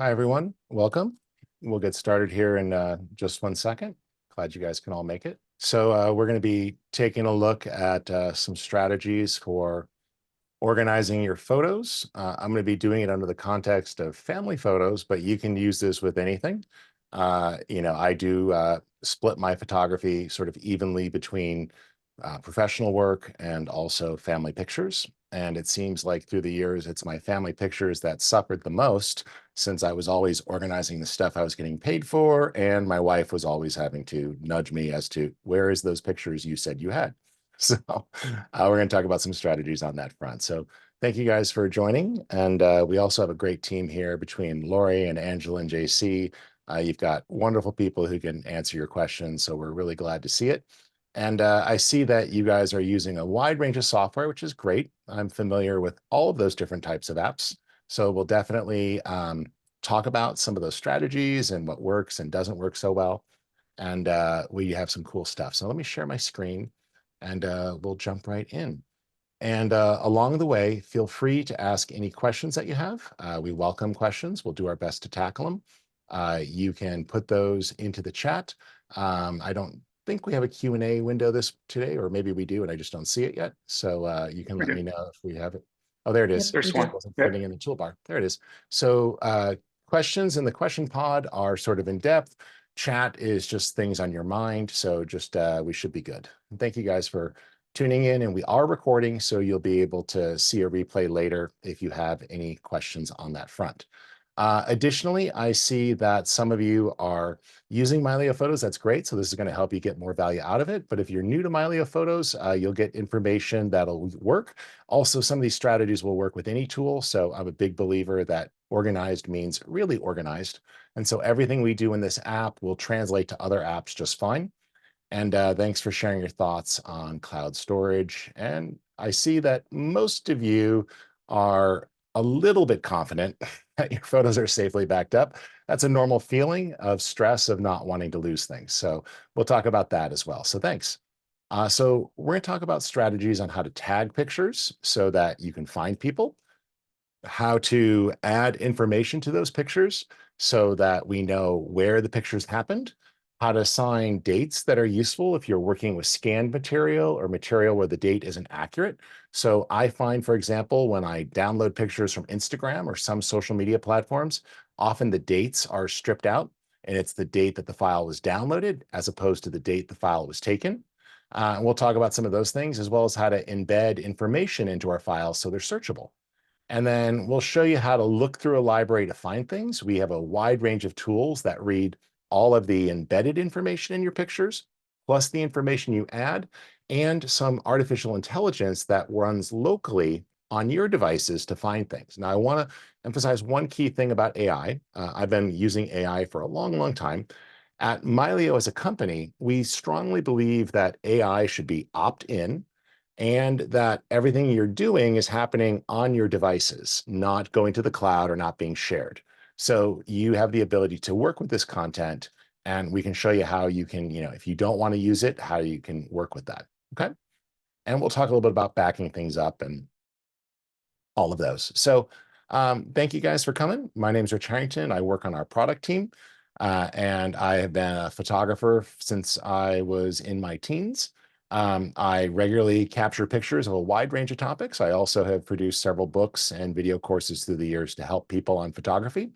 Hi, everyone. Welcome. We'll get started here in just 1 second. Glad you guys can all make it. So we're going to be taking a look at some strategies for organizing your photos. I'm going to be doing it under the context of family photos, but you can use this with anything. I do split my photography sort of evenly between professional work and also family pictures. And it seems like through the years, it's my family pictures that suffered the most since I was always organizing the stuff I was getting paid for. And my wife was always having to nudge me as to where is those pictures you said you had. So we're going to talk about some strategies on that front. So thank you guys for joining. And we also have a great team here between Lori and Angela and JC. You've got wonderful people who can answer your questions. So we're really glad to see it. And I see that you guys are using a wide range of software, which is great. I'm familiar with all of those different types of apps. So we'll definitely talk about some of those strategies and what works and doesn't work so well. And we have some cool stuff. So let me share my screen and we'll jump right in. And along the way, feel free to ask any questions that you have. We welcome questions. We'll do our best to tackle them. You can put those into the chat. I don't think we have a Q&A window this today, or maybe we do, and I just don't see it yet. So you can We let do. me know if we have it. Oh, there it Yep, is. we There's It do. just one. wasn't Yep. fitting in the toolbar. There it is. So questions in the question pod are sort of in depth. Chat is just things on your mind. So just we should be good. And thank you guys for tuning in, and we are recording, so you'll be able to see a replay later if you have any questions on that front. Additionally, I see that some of you are using Mylio Photos. That's great. So this is going to help you get more value out of it. But if you're new to Mylio Photos, you'll get information that'll work. Also, some of these strategies will work with any tool. So I'm a big believer that organized means really organized. And so everything we do in this app will translate to other apps just fine. And thanks for sharing your thoughts on cloud storage. And I see that most of you are a little bit confident that your photos are safely backed up. That's a normal feeling of stress of not wanting to lose things. So we'll talk about that as well. So thanks. So we're going to talk about strategies on how to tag pictures so that you can find people, how to add information to those pictures so that we know where the pictures happened, how to assign dates that are useful if you're working with scanned material or material where the date isn't accurate. So I find, for example, when I download pictures from Instagram or some social media platforms, often the dates are stripped out and it's the date that the file was downloaded as opposed to the date the file was taken. And we'll talk about some of those things as well as how to embed information into our files so they're searchable. And then we'll show you how to look through a library to find things. We have a wide range of tools that read all of the embedded information in your pictures, plus the information you add, and some artificial intelligence that runs locally on your devices to find things. Now, I want to emphasize one key thing about AI. I've been using AI for a long, long time. At Mylio as a company, we strongly believe that AI should be opt-in and that everything you're doing is happening on your devices, not going to the cloud or not being shared. So you have the ability to work with this content, and we can show you how you can, if you don't want to use it, how you can work with that. Okay. And we'll talk a little bit about backing things up and all of those. So thank you guys for coming. My name is Rich Harrington. I work on our product team, and I have been a photographer since I was in my teens. I regularly capture pictures of a wide range of topics. I also have produced several books and video courses through the years to help people on photography.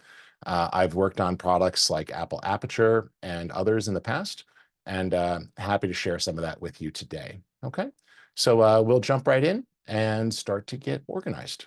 I've worked on products like Apple Aperture and others in the past, and happy to share some of that with you today. Okay, so we'll jump right in and start to get organized.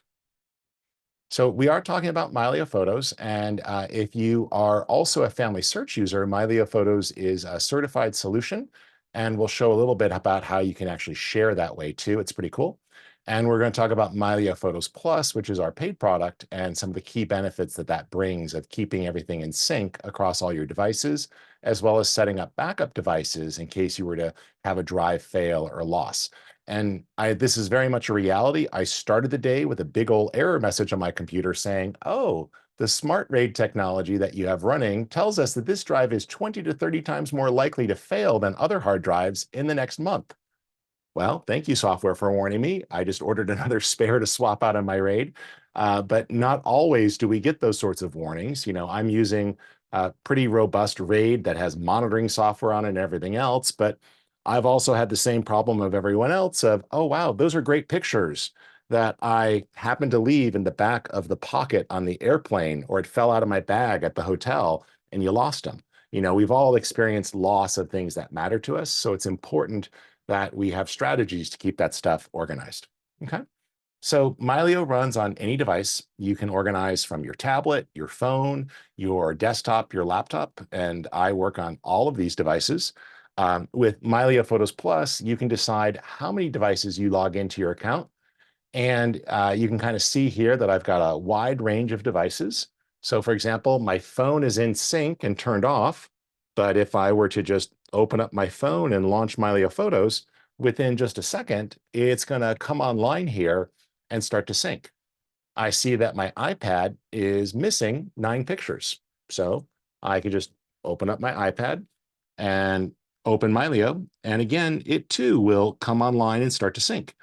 So we are talking about Mylio Photos, and if you are also a family search user, Mylio Photos is a certified solution, and we'll show a little bit about how you can actually share that way too. It's pretty cool. And we're going to talk about Mylio Photos Plus, which is our paid product, and some of the key benefits that that brings of keeping everything in sync across all your devices, as well as setting up backup devices in case you were to have a drive fail or loss. And this is very much a reality. I started the day with a big old error message on my computer saying, oh, the smart RAID technology that you have running tells us that this drive is 20 to 30 times more likely to fail than other hard drives in the next month. Well, thank you, software, for warning me. I just ordered another spare to swap out on my RAID. But not always do we get those sorts of warnings. I'm using a pretty robust RAID that has monitoring software on it and everything else, but I've also had the same problem of everyone else of, oh, wow, those are great pictures that I happened to leave in the back of the pocket on the airplane, or it fell out of my bag at the hotel and you lost them. We've all experienced loss of things that matter to us. So it's important that we have strategies to keep that stuff organized. Okay. So Mylio runs on any device. You can organize from your tablet, your phone, your desktop, your laptop, and I work on all of these devices. With Mylio Photos Plus, you can decide how many devices you log into your account, and you can kind of see here that I've got a wide range of devices. So for example, my phone is in sync and turned off, but if I were to just open up my phone and launch Mylio Photos, within just a second, it's going to come online here and start to sync. I see that my iPad is missing 9 pictures. So I could just open up my iPad and open Mylio. And again, it too will come online and start to sync.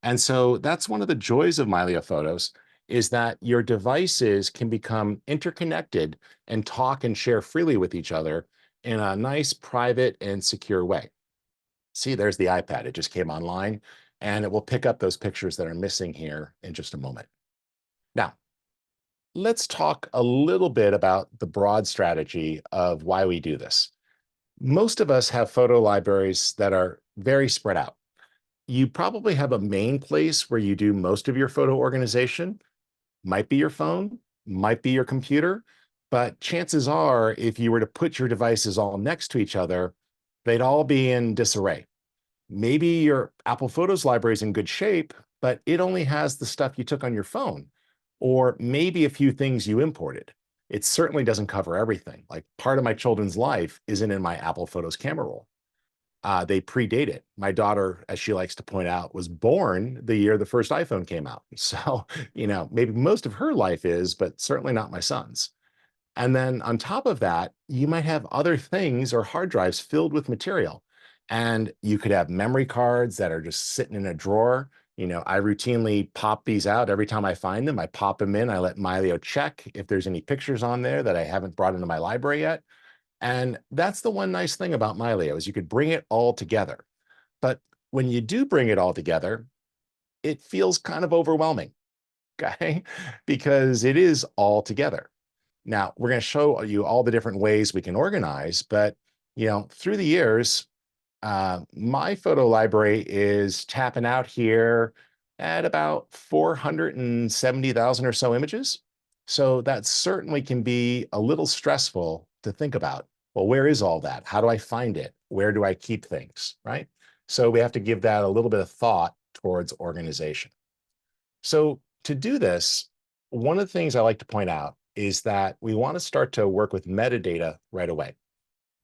And so that's one of the joys of Mylio Photos, is that your devices can become interconnected and talk and share freely with each other in a nice, private, and secure way. See, there's the iPad. It just came online, and it will pick up those pictures that are missing here in just a moment. Now, let's talk a little bit about the broad strategy of why we do this. Most of us have photo libraries that are very spread out. You probably have a main place where you do most of your photo organization. Might be your phone, might be your computer, but chances are, if you were to put your devices all next to each other, they'd all be in disarray. Maybe your Apple Photos library is in good shape, but it only has the stuff you took on your phone, or maybe a few things you imported. It certainly doesn't cover everything. Like, part of my children's life isn't in my Apple Photos camera roll. They predate it. My daughter, as she likes to point out, was born the year the first iPhone came out. So, maybe most of her life is, but certainly not my son's. And then on top of that, you might have other things or hard drives filled with material. And you could have memory cards that are just sitting in a drawer. I routinely pop these out every time I find them. I pop them in. I let Mylio check if there's any pictures on there that I haven't brought into my library yet. And that's the one nice thing about Mylio, is you could bring it all together. But when you do bring it all together, it feels kind of overwhelming, okay? Because it is all together. Now, we're going to show you all the different ways we can organize, but through the years, my photo library is tapping out here at about 470,000 or so images. So that certainly can be a little stressful to think about. Well, where is all that? How do I find it? Where do I keep things, right? So we have to give that a little bit of thought towards organization. So to do this, one of the things I like to point out is that we want to start to work with metadata right away.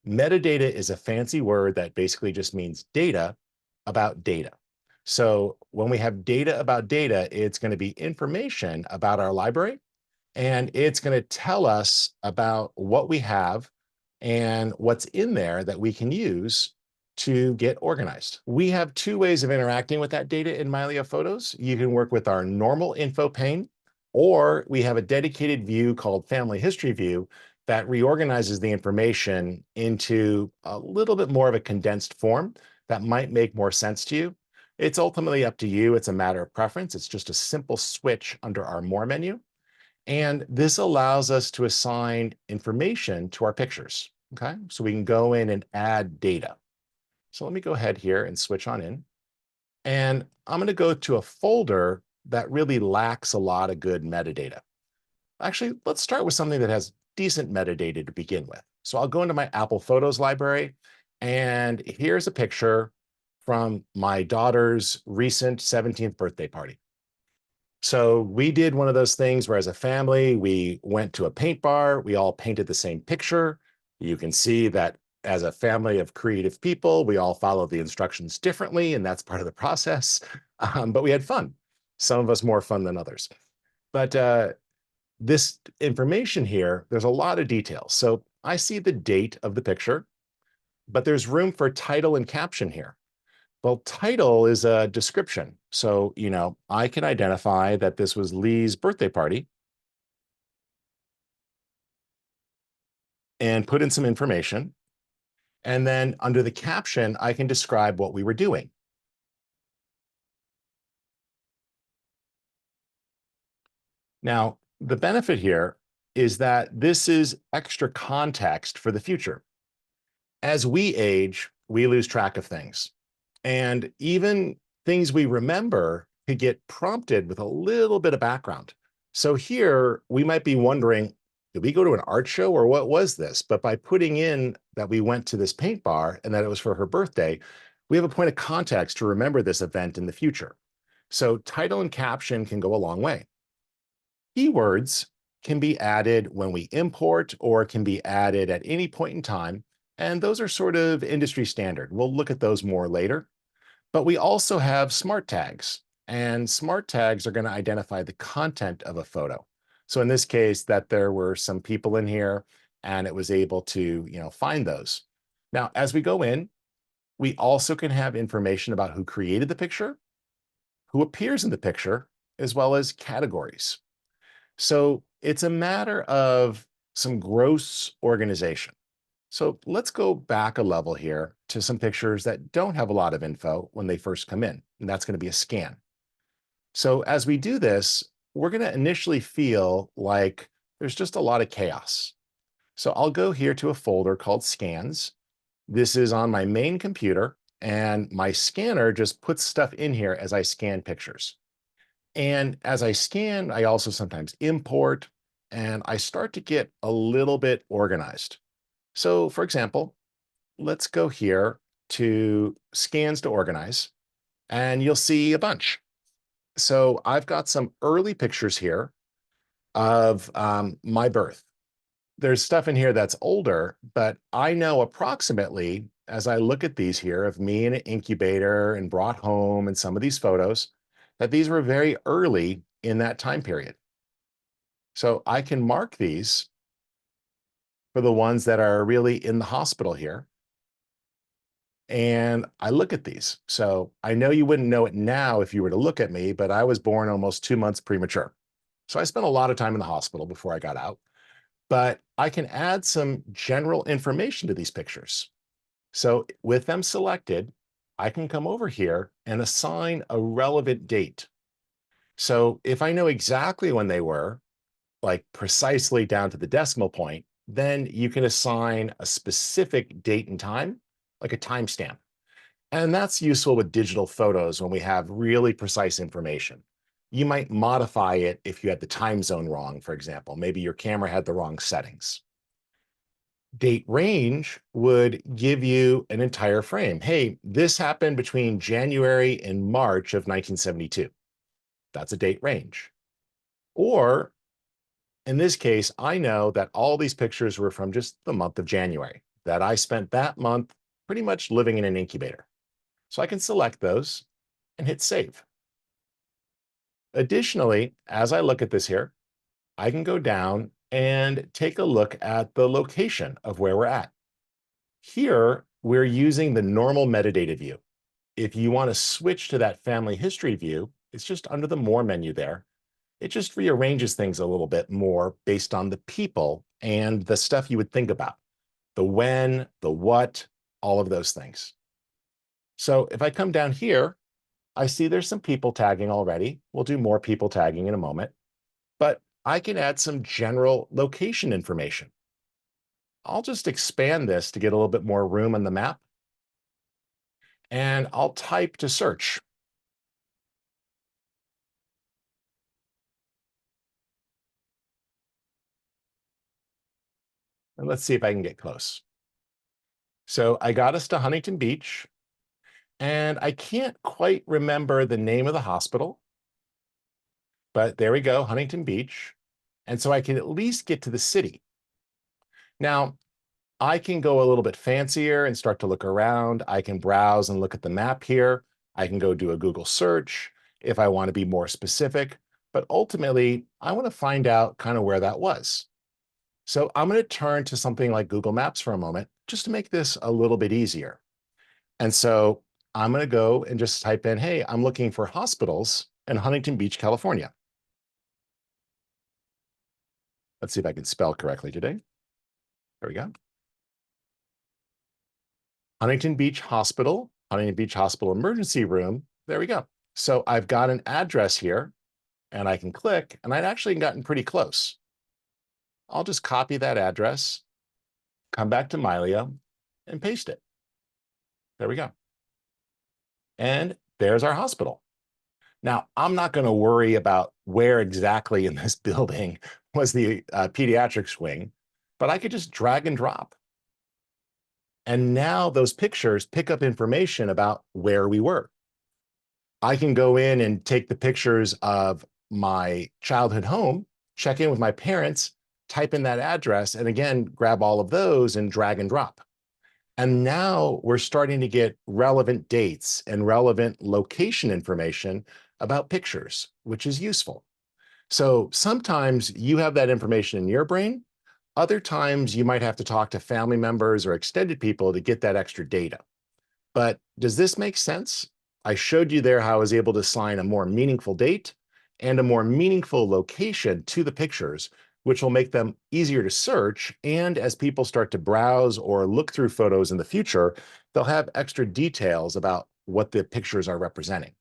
Metadata is a fancy word that basically just means data about data. So when we have data about data, it's going to be information about our library, and it's going to tell us about what we have and what's in there that we can use to get organized. We have 2 ways of interacting with that data in Mylio Photos. You can work with our normal info pane, or we have a dedicated view called Family History View that reorganizes the information into a little bit more of a condensed form that might make more sense to you. It's ultimately up to you. It's a matter of preference. It's just a simple switch under our More menu. And this allows us to assign information to our pictures, okay? So we can go in and add data. So let me go ahead here and switch on in. And I'm going to go to a folder that really lacks a lot of good metadata. Actually, let's start with something that has decent metadata to begin with. So I'll go into my Apple Photos library, and here's a picture from my daughter's recent 17th birthday party. So we did one of those things where, as a family, we went to a paint bar, we all painted the same picture. You can see that as a family of creative people, we all follow the instructions differently, and that's part of the process. But we had fun. Some of us more fun than others. But this information here, there's a lot of details. So I see the date of the picture, but there's room for title and caption here. Well, title is a description. So, I can identify that this was Lee's birthday party and put in some information. And then under the caption, I can describe what we were doing. Now, the benefit here is that this is extra context for the future. As we age, we lose track of things. And even things we remember could get prompted with a little bit of background. So here we might be wondering, did we go to an art show or what was this? But by putting in that we went to this paint bar and that it was for her birthday, we have a point of context to remember this event in the future. So title and caption can go a long way. Keywords can be added when we import or can be added at any point in time. And those are sort of industry standard. We'll look at those more later. But we also have smart tags, and smart tags are going to identify the content of a photo. So in this case, that there were some people in here and it was able to, find those. Now, as we go in, we also can have information about who created the picture, who appears in the picture, as well as categories. So it's a matter of some gross organization. So let's go back a level here to some pictures that don't have a lot of info when they first come in, and that's going to be a scan. So as we do this, we're going to initially feel like there's just a lot of chaos. So I'll go here to a folder called scans. This is on my main computer, and my scanner just puts stuff in here as I scan pictures. And as I scan, I also sometimes import, and I start to get a little bit organized. So for example, let's go here to scans to organize, and you'll see a bunch. So I've got some early pictures here of my birth. There's stuff in here that's older, but I know approximately as I look at these here of me in an incubator and brought home and some of these photos, that these were very early in that time period. So I can mark these for the ones that are really in the hospital here. And I look at these. So I know you wouldn't know it now if you were to look at me, but I was born almost 2 months premature. So I spent a lot of time in the hospital before I got out. But I can add some general information to these pictures. So with them selected, I can come over here and assign a relevant date. So if I know exactly when they were, like precisely down to the decimal point, then you can assign a specific date and time, like a timestamp. And that's useful with digital photos when we have really precise information. You might modify it if you had the time zone wrong, for example. Maybe your camera had the wrong settings. Date range would give you an entire frame. Hey, this happened between January and March of 1972. That's a date range. Or in this case, I know that all these pictures were from just the month of January, that I spent that month pretty much living in an incubator. So I can select those and hit save. Additionally, as I look at this here, I can go down and take a look at the location of where we're at. Here, we're using the normal metadata view. If you want to switch to that family history view, it's just under the More menu there. It just rearranges things a little bit more based on the people and the stuff you would think about. The when, the what, all of those things. So if I come down here, I see there's some people tagging already. We'll do more people tagging in a moment, but I can add some general location information. I'll just expand this to get a little bit more room on the map, and I'll type to search. And let's see if I can get close. So I got us to Huntington Beach, and I can't quite remember the name of the hospital, but there we go, Huntington Beach. And so I can at least get to the city. Now, I can go a little bit fancier and start to look around. I can browse and look at the map here. I can go do a Google search if I want to be more specific. But ultimately, I want to find out kind of where that was. So I'm going to turn to something like Google Maps for a moment, just to make this a little bit easier. And so I'm going to go and just type in, hey, I'm looking for hospitals in Huntington Beach, California. Let's see if I can spell correctly today. There we go. Huntington Beach Hospital, Huntington Beach Hospital Emergency Room. There we go. So I've got an address here and I can click, and I'd actually gotten pretty close. I'll just copy that address, come back to Mylio and paste it. There we go. And there's our hospital. Now, I'm not going to worry about where exactly in this building was the pediatrics wing, but I could just drag and drop. And now those pictures pick up information about where we were. I can go in and take the pictures of my childhood home, check in with my parents, type in that address, and again, grab all of those and drag and drop. And now we're starting to get relevant dates and relevant location information about pictures, which is useful. So sometimes you have that information in your brain. Other times you might have to talk to family members or extended people to get that extra data. But does this make sense? I showed you there how I was able to assign a more meaningful date and a more meaningful location to the pictures, which will make them easier to search. And as people start to browse or look through photos in the future, they'll have extra details about what the pictures are representing.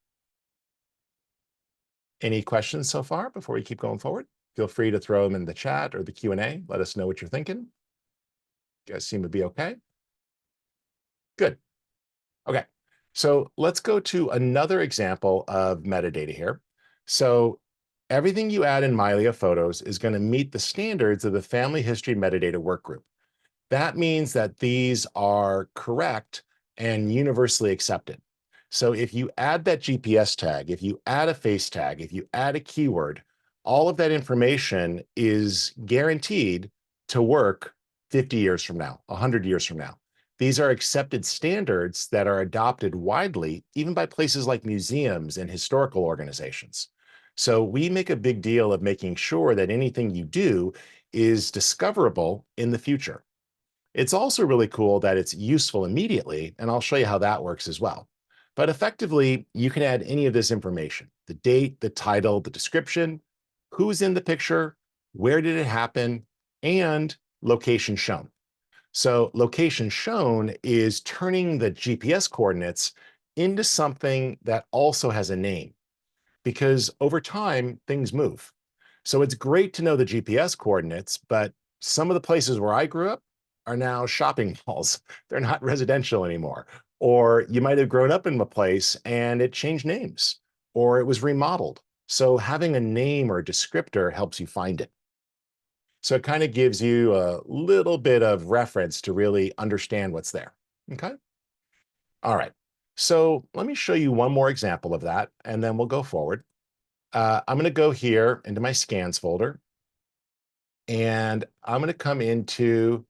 Any questions so far before we keep going forward? Feel free to throw them in the chat or the Q&A. Let us know what you're thinking. You guys seem to be okay. Good. Okay, so let's go to another example of metadata here. So everything you add in Mylio Photos is going to meet the standards of the Family History Metadata Workgroup. That means that these are correct and universally accepted. So if you add that GPS tag, if you add a face tag, if you add a keyword, all of that information is guaranteed to work 50 years from now, 100 years from now. These are accepted standards that are adopted widely, even by places like museums and historical organizations. So we make a big deal of making sure that anything you do is discoverable in the future. It's also really cool that it's useful immediately, and I'll show you how that works as well. But effectively, you can add any of this information: the date, the title, the description, who's in the picture, where did it happen, and location shown. So location shown is turning the GPS coordinates into something that also has a name, because over time, things move. So it's great to know the GPS coordinates, but some of the places where I grew up are now shopping malls. They're not residential anymore. Or you might have grown up in a place and it changed names, or it was remodeled. So having a name or a descriptor helps you find it. So it kind of gives you a little bit of reference to really understand what's there. Okay. All right. So let me show you one more example of that, and then we'll go forward. I'm going to go here into my scans folder, and I'm going to come into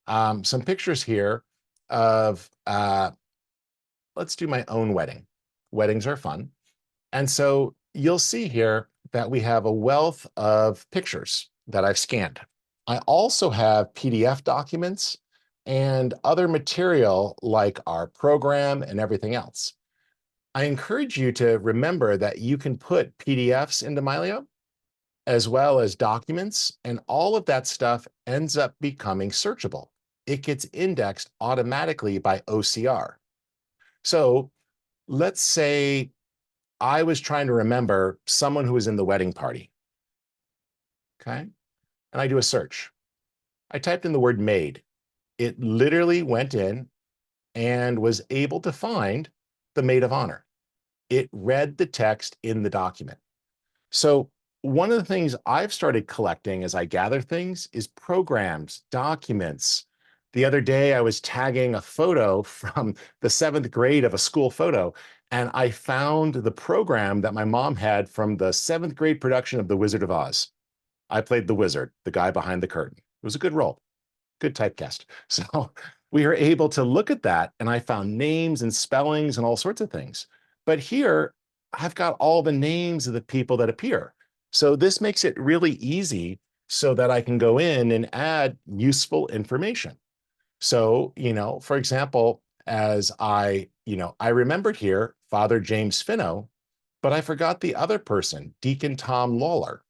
some pictures here of, let's do my own wedding. Weddings are fun. And so you'll see here that we have a wealth of pictures that I've scanned. I also have PDF documents and other material like our program and everything else. I encourage you to remember that you can put PDFs into Mylio as well as documents, and all of that stuff ends up becoming searchable. It gets indexed automatically by OCR. So let's say I was trying to remember someone who was in the wedding party, okay? And I do a search. I typed in the word maid. It literally went in and was able to find the maid of honor. It read the text in the document. So one of the things I've started collecting as I gather things is programs, documents. The other day, I was tagging a photo from the 7th grade of a school photo, and I found the program that my mom had from the 7th grade production of The Wizard of Oz. I played the wizard, the guy behind the curtain. It was a good role, good typecast. So we were able to look at that, and I found names and spellings and all sorts of things. But here, I've got all the names of the people that appear. So this makes it really easy so that I can go in and add useful information. So, for example, as I remembered here Father James Finno, but I forgot the other person, Deacon Tom Lawler.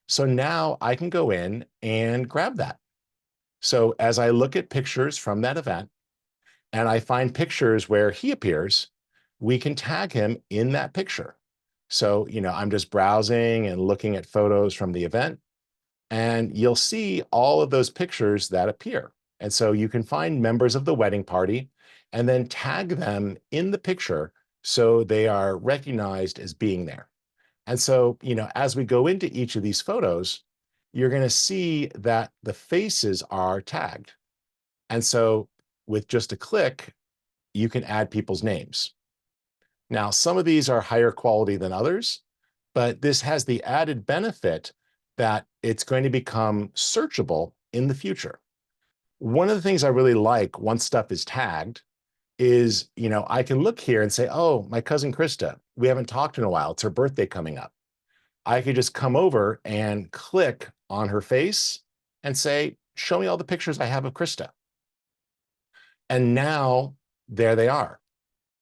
So now I can go in and grab that. So as I look at pictures from that event and I find pictures where he appears, we can tag him in that picture. So, I'm just browsing and looking at photos from the event, and you'll see all of those pictures that appear. And so you can find members of the wedding party and then tag them in the picture so they are recognized as being there. And so, as we go into each of these photos, you're going to see that the faces are tagged. And so with just a click, you can add people's names. Now, some of these are higher quality than others, but this has the added benefit that it's going to become searchable in the future. One of the things I really like once stuff is tagged is, I can look here and say, oh, my cousin Krista, we haven't talked in a while. It's her birthday coming up. I could just come over and click on her face and say, show me all the pictures I have of Krista. And now there they are.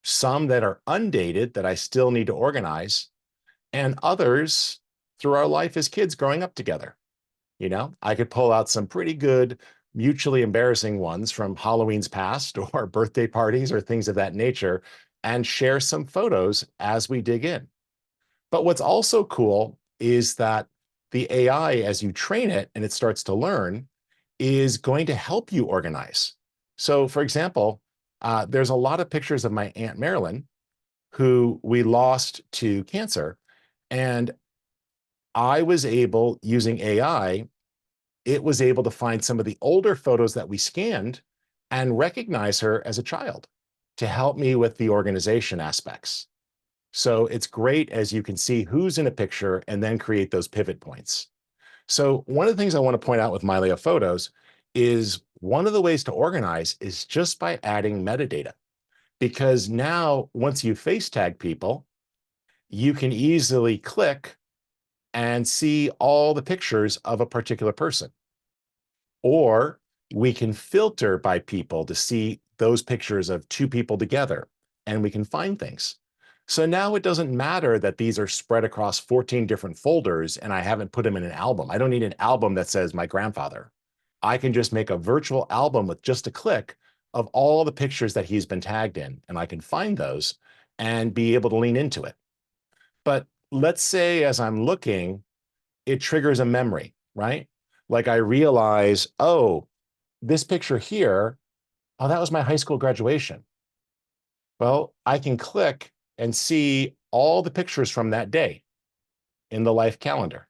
Some that are undated that I still need to organize, and others through our life as kids growing up together. I could pull out some pretty good mutually embarrassing ones from Halloween's past or birthday parties or things of that nature and share some photos as we dig in. But what's also cool is that the AI, as you train it and it starts to learn, is going to help you organize. So, for example, there's a lot of pictures of my Aunt Marilyn, who we lost to cancer. And I was able, using AI, it was able to find some of the older photos that we scanned and recognize her as a child to help me with the organization aspects. So it's great as you can see who's in a picture and then create those pivot points. So one of the things I want to point out with Mylio Photos is one of the ways to organize is just by adding metadata. Because now, once you face tag people, you can easily click and see all the pictures of a particular person. Or we can filter by people to see those pictures of two people together, and we can find things. So now it doesn't matter that these are spread across 14 different folders and I haven't put them in an album. I don't need an album that says my grandfather. I can just make a virtual album with just a click of all the pictures that he's been tagged in, and I can find those and be able to lean into it. But let's say as I'm looking, it triggers a memory, right? Like I realize, oh, this picture here, oh, that was my high school graduation. Well, I can click and see all the pictures from that day in the life calendar,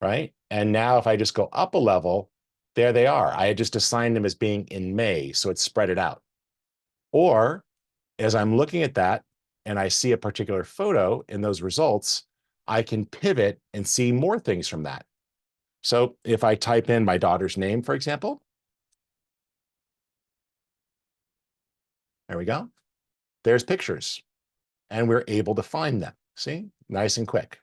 right? And now if I just go up a level, there they are. I had just assigned them as being in May, so it's spread it out. Or as I'm looking at that and I see a particular photo in those results, I can pivot and see more things from that. So if I type in my daughter's name, for example, there we go. There's pictures, and we're able to find them. See, nice and quick.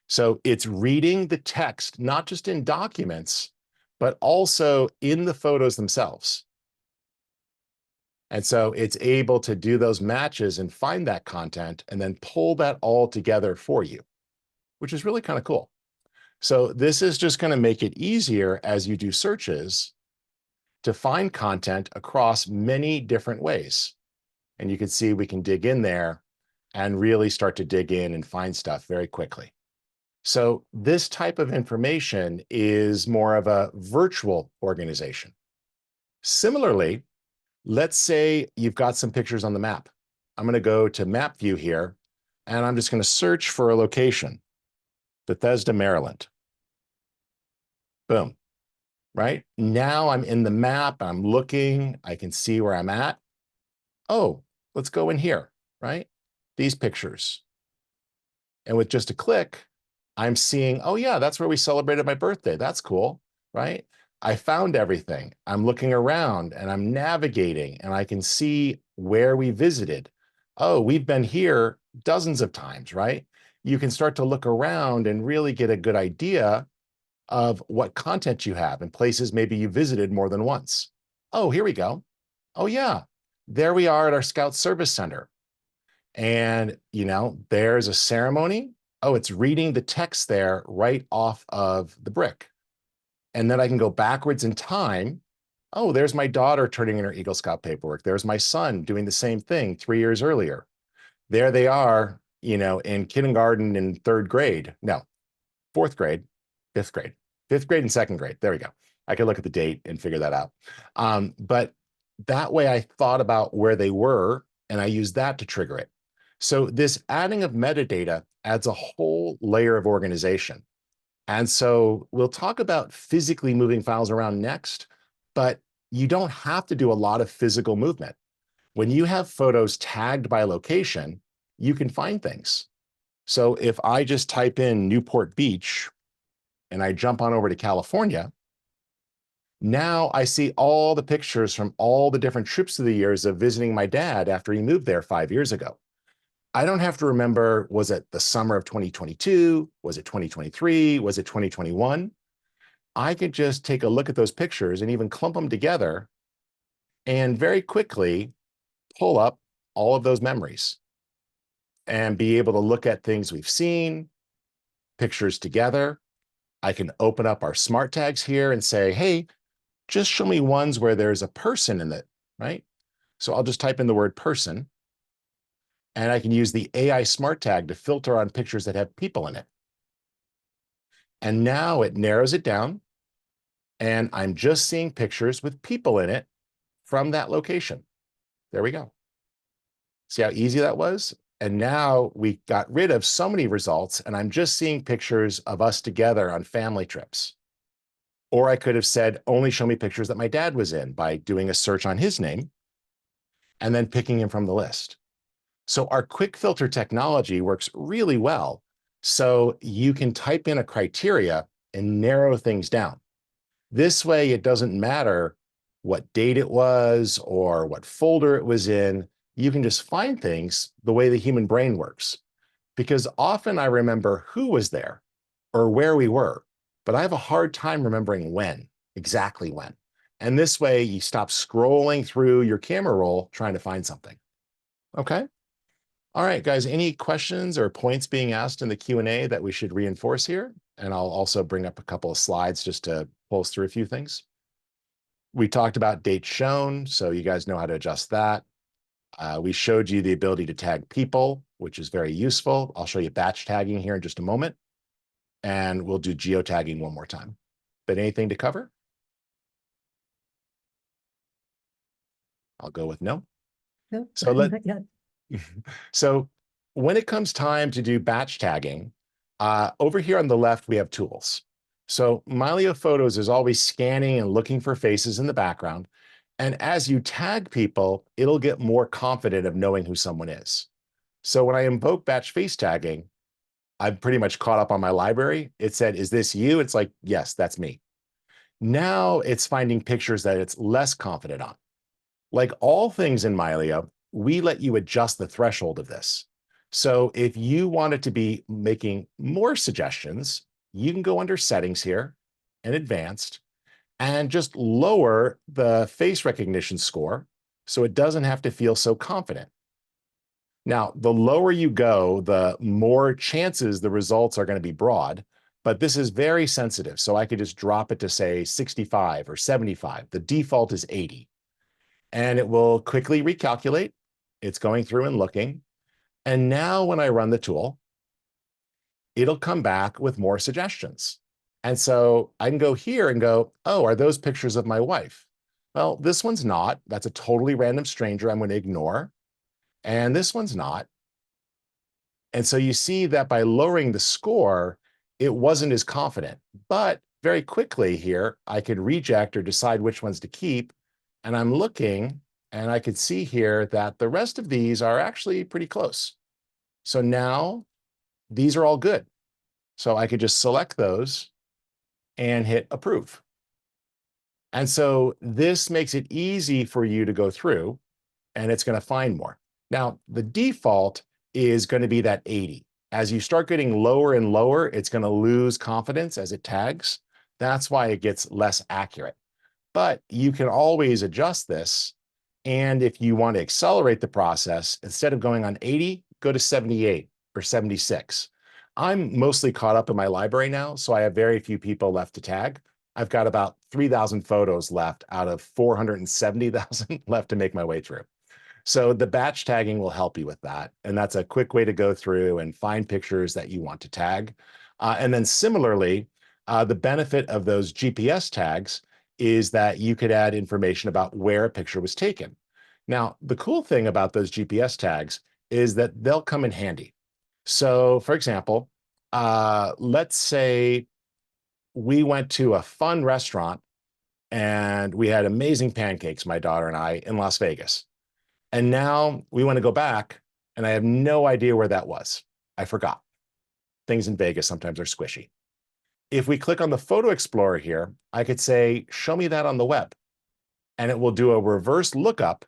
So it's reading the text, not just in documents, but also in the photos themselves. And so it's able to do those matches and find that content and then pull that all together for you, which is really kind of cool. So this is just going to make it easier as you do searches to find content across many different ways. And you can see we can dig in there and really start to dig in and find stuff very quickly. So this type of information is more of a virtual organization. Similarly, let's say you've got some pictures on the map. I'm going to go to map view here, and I'm just going to search for a location, Bethesda, Maryland. Boom. Right? Now I'm in the map, I'm looking, I can see where I'm at. Oh, let's go in here, right? These pictures. And with just a click, I'm seeing, oh yeah, that's where we celebrated my birthday. That's cool, right? I found everything. I'm looking around and I'm navigating and I can see where we visited. Oh, we've been here dozens of times, right? You can start to look around and really get a good idea of what content you have and places maybe you visited more than once. Oh, here we go. Oh yeah, there we are at our Scout Service Center. And, there's a ceremony. Oh, it's reading the text there right off of the brick. And then I can go backwards in time. Oh, there's my daughter turning in her Eagle Scout paperwork. There's my son doing the same thing 3 years earlier. There they are, in kindergarten and third grade. No, fourth grade, fifth grade and second grade. There we go. I can look at the date and figure that out. But that way I thought about where they were and I used that to trigger it. So this adding of metadata adds a whole layer of organization. And so we'll talk about physically moving files around next, but you don't have to do a lot of physical movement. When you have photos tagged by location, you can find things. So if I just type in Newport Beach and I jump on over to California, now I see all the pictures from all the different trips of the years of visiting my dad after he moved there 5 years ago. I don't have to remember, was it the summer of 2022? Was it 2023? Was it 2021? I could just take a look at those pictures and even clump them together and very quickly pull up all of those memories and be able to look at things we've seen, pictures together. I can open up our smart tags here and say, hey, just show me ones where there's a person in it, right? So I'll just type in the word person. And I can use the AI smart tag to filter on pictures that have people in it. And now it narrows it down. And I'm just seeing pictures with people in it from that location. There we go. See how easy that was? And now we got rid of so many results, and I'm just seeing pictures of us together on family trips. Or I could have said, only show me pictures that my dad was in by doing a search on his name and then picking him from the list. So our quick filter technology works really well. So you can type in a criteria and narrow things down. This way, it doesn't matter what date it was or what folder it was in. You can just find things the way the human brain works. Because often I remember who was there or where we were, but I have a hard time remembering when, exactly when. And this way, you stop scrolling through your camera roll trying to find something. Okay? All right, guys, any questions or points being asked in the Q&A that we should reinforce here? And I'll also bring up a couple of slides just to pull us through a few things. We talked about dates shown, so you guys know how to adjust that. We showed you the ability to tag people, which is very useful. I'll show you batch tagging here in just a moment. And we'll do geotagging one more time. But anything to cover? I'll go with no. No, So not yet. So when it comes time to do batch tagging, over here on the left, we have tools. So Mylio Photos is always scanning and looking for faces in the background. And as you tag people, it'll get more confident of knowing who someone is. So when I invoke batch face tagging, I'm pretty much caught up on my library. It said, is this you? It's like, yes, that's me. Now it's finding pictures that it's less confident on. Like all things in Mylio, we let you adjust the threshold of this. So if you wanted to be making more suggestions, you can go under settings here and advanced and just lower the face recognition score so it doesn't have to feel so confident. Now, the lower you go, the more chances the results are going to be broad, but this is very sensitive. So I could just drop it to say 65 or 75. The default is 80. And it will quickly recalculate. It's going through and looking. And now when I run the tool, it'll come back with more suggestions. And so I can go here and go, oh, are those pictures of my wife? Well, this one's not. That's a totally random stranger I'm going to ignore. And this one's not. And so you see that by lowering the score, it wasn't as confident. But very quickly here, I could reject or decide which ones to keep. And I'm looking, and I could see here that the rest of these are actually pretty close. So now these are all good. So I could just select those and hit approve. And so this makes it easy for you to go through, and it's going to find more. Now, the default is going to be that 80. As you start getting lower and lower, it's going to lose confidence as it tags. That's why it gets less accurate. But you can always adjust this And if you want to accelerate the process, instead of going on 80, go to 78 or 76. I'm mostly caught up in my library now, so I have very few people left to tag. I've got about 3,000 photos left out of 470,000 left to make my way through. So the batch tagging will help you with that. And that's a quick way to go through and find pictures that you want to tag. And then similarly, the benefit of those GPS tags is that you could add information about where a picture was taken. Now, the cool thing about those GPS tags is that they'll come in handy. So for example, let's say we went to a fun restaurant and we had amazing pancakes, my daughter and I, in Las Vegas. And now we want to go back, and I have no idea where that was. I forgot. Things in Vegas sometimes are squishy. If we click on the Photo Explorer here, I could say, show me that on the web. And it will do a reverse lookup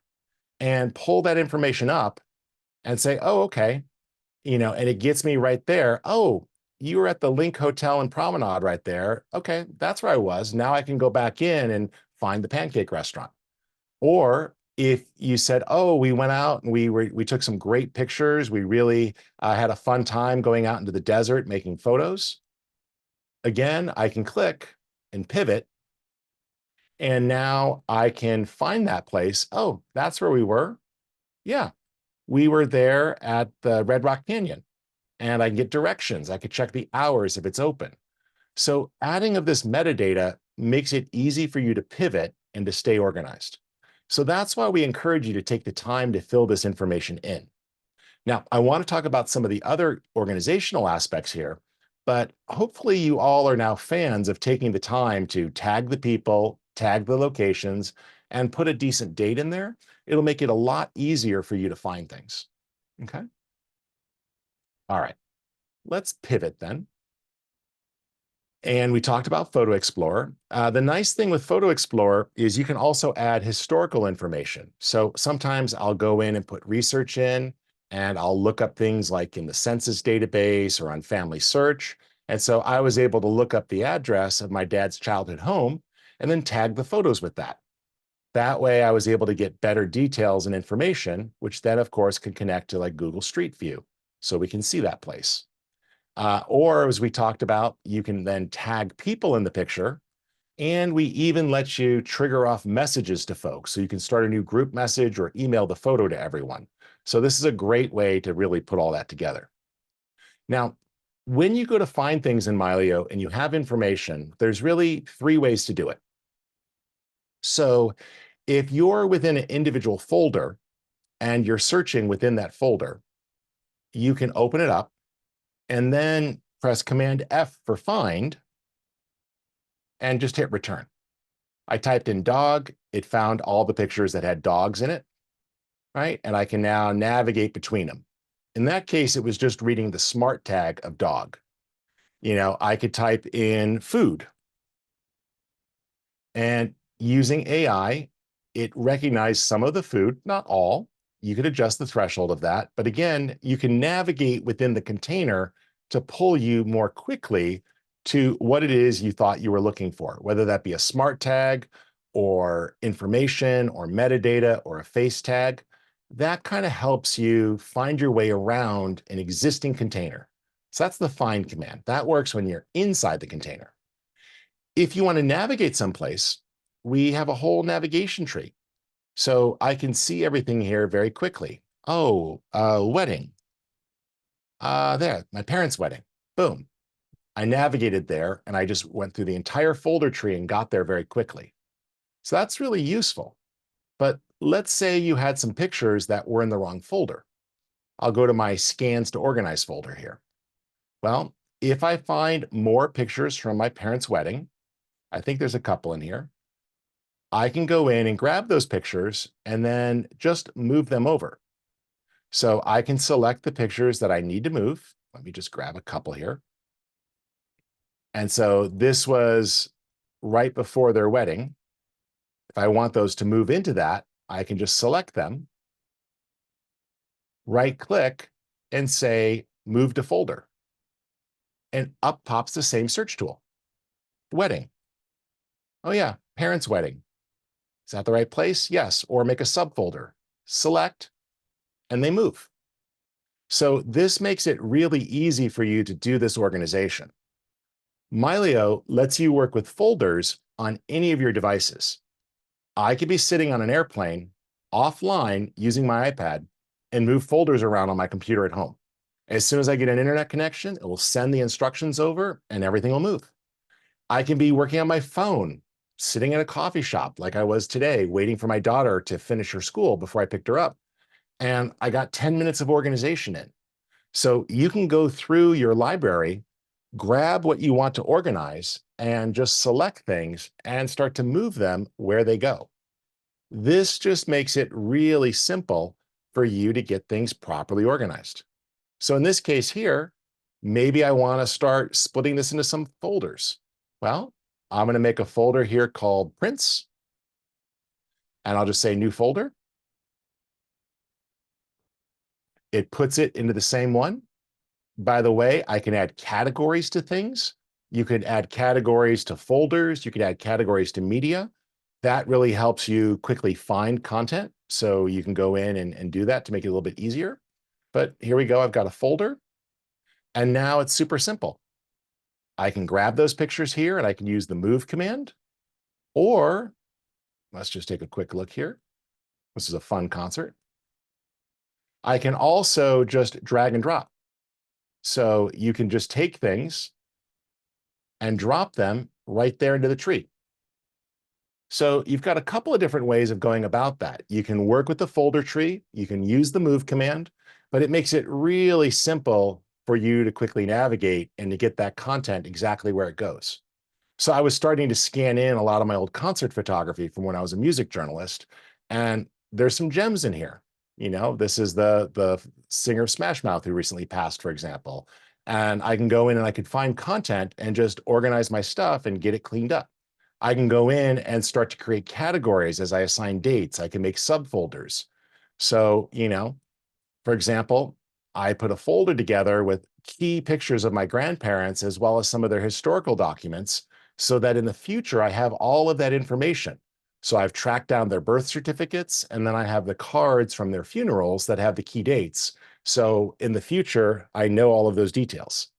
and pull that information up and say, oh, okay. And it gets me right there. Oh, you were at the Link Hotel and Promenade right there. Okay, that's where I was. Now I can go back in and find the pancake restaurant. Or if you said, oh, we went out and we took some great pictures, we really had a fun time going out into the desert making photos. Again, I can click and pivot, and now I can find that place. Oh, that's where we were. Yeah, we were there at the Red Rock Canyon, and I can get directions. I could check the hours if it's open. So adding of this metadata makes it easy for you to pivot and to stay organized. So that's why we encourage you to take the time to fill this information in. Now, I want to talk about some of the other organizational aspects here, but hopefully you all are now fans of taking the time to tag the people, tag the locations, and put a decent date in there. It'll make it a lot easier for you to find things. Okay. All right. Let's pivot then. And we talked about Photo Explorer. The nice thing with Photo Explorer is you can also add historical information. So sometimes I'll go in and put research in, and I'll look up things like in the census database or on Family Search. And so I was able to look up the address of my dad's childhood home and then tag the photos with that. That way I was able to get better details and information, which then of course can connect to like Google Street View. So we can see that place. Or as we talked about, you can then tag people in the picture, and we even let you trigger off messages to folks. So you can start a new group message or email the photo to everyone. So this is a great way to really put all that together. Now, when you go to find things in Mylio and you have information, there's really three ways to do it. So if you're within an individual folder and you're searching within that folder, you can open it up and then press Command F for find and just hit return. I typed in dog, it found all the pictures that had dogs in it, right? And I can now navigate between them. In that case, it was just reading the smart tag of dog. I could type in food, and using AI, it recognized some of the food, not all. You could adjust the threshold of that. But again, you can navigate within the container to pull you more quickly to what it is you thought you were looking for, whether that be a smart tag or information or metadata or a face tag. That kind of helps you find your way around an existing container. So that's the find command. That works when you're inside the container. If you want to navigate someplace, we have a whole navigation tree. So I can see everything here very quickly. Oh, wedding. There, my parents' wedding. Boom. I navigated there and I just went through the entire folder tree and got there very quickly. So that's really useful. But let's say you had some pictures that were in the wrong folder. I'll go to my scans to organize folder here. Well, if I find more pictures from my parents' wedding, I think there's a couple in here, I can go in and grab those pictures and then just move them over. So I can select the pictures that I need to move. Let me just grab a couple here. And so this was right before their wedding. If I want those to move into that, I can just select them, right click, and say, move to folder. And up pops the same search tool. Wedding. Oh yeah, parents' wedding. Is that the right place? Yes. Or make a subfolder. Select, and they move. So this makes it really easy for you to do this organization. Mylio lets you work with folders on any of your devices. I could be sitting on an airplane offline using my iPad and move folders around on my computer at home. As soon as I get an internet connection, it will send the instructions over and everything will move. I can be working on my phone, sitting in a coffee shop like I was today, waiting for my daughter to finish her school before I picked her up. And I got 10 minutes of organization in. So you can go through your library, grab what you want to organize, and just select things and start to move them where they go. This just makes it really simple for you to get things properly organized. So in this case here, maybe I want to start splitting this into some folders. Well, I'm going to make a folder here called prints, and I'll just say new folder. It puts it into the same one. By the way, I can add categories to things. You could add categories to folders. You could add categories to media. That really helps you quickly find content. So you can go in and do that to make it a little bit easier. But here we go. I've got a folder. And now it's super simple. I can grab those pictures here and I can use the move command. Or let's just take a quick look here. This is a fun concert. I can also just drag and drop. So you can just take things and drop them right there into the tree. So you've got a couple of different ways of going about that. You can work with the folder tree, you can use the move command, but it makes it really simple for you to quickly navigate and to get that content exactly where it goes. So I was starting to scan in a lot of my old concert photography from when I was a music journalist, and there's some gems in here. You know, this is the singer of Smash Mouth who recently passed, for example. And I can go in and I could find content and just organize my stuff and get it cleaned up. I can go in and start to create categories as I assign dates. I can make subfolders. So, you know, for example, I put a folder together with key pictures of my grandparents as well as some of their historical documents so that in the future I have all of that information. So I've tracked down their birth certificates and then I have the cards from their funerals that have the key dates. So in the future, I know all of those details.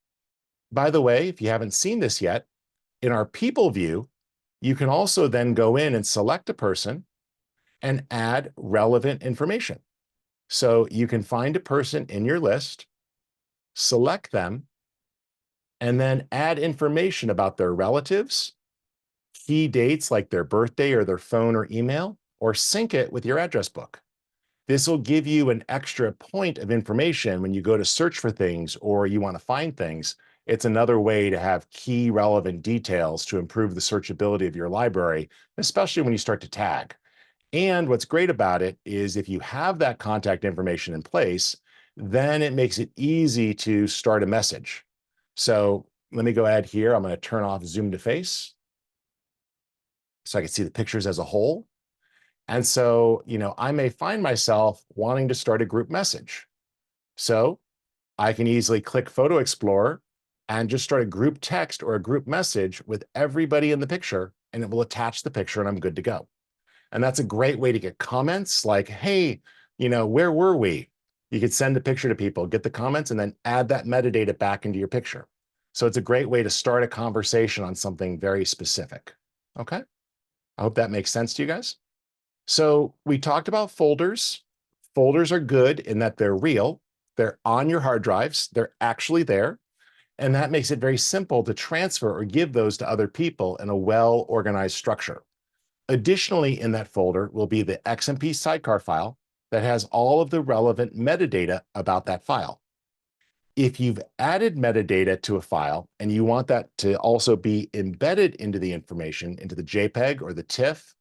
By the way, if you haven't seen this yet, in our people view, you can also then go in and select a person and add relevant information. So you can find a person in your list, select them, and then add information about their relatives, key dates like their birthday or their phone or email, or sync it with your address book. This will give you an extra point of information when you go to search for things or you want to find things. It's another way to have key relevant details to improve the searchability of your library, especially when you start to tag. And what's great about it is if you have that contact information in place, then it makes it easy to start a message. So let me go ahead here. I'm going to turn off zoom to face so I can see the pictures as a whole. And so, you know, I may find myself wanting to start a group message. So I can easily click Photo Explorer and just start a group text or a group message with everybody in the picture, and it will attach the picture and I'm good to go. And that's a great way to get comments like, hey, you know, where were we? You could send a picture to people, get the comments, and then add that metadata back into your picture. So it's a great way to start a conversation on something very specific. Okay. I hope that makes sense to you guys. So we talked about folders. Folders are good in that they're real. They're on your hard drives. They're actually there. And that makes it very simple to transfer or give those to other people in a well-organized structure. Additionally, in that folder will be the XMP sidecar file that has all of the relevant metadata about that file. If you've added metadata to a file and you want that to also be embedded into the information, into the JPEG or the TIFF,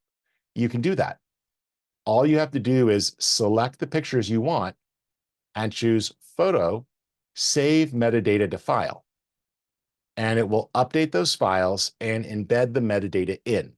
you can do that. All you have to do is select the pictures you want and choose Photo, Save Metadata to File. And it will update those files and embed the metadata in.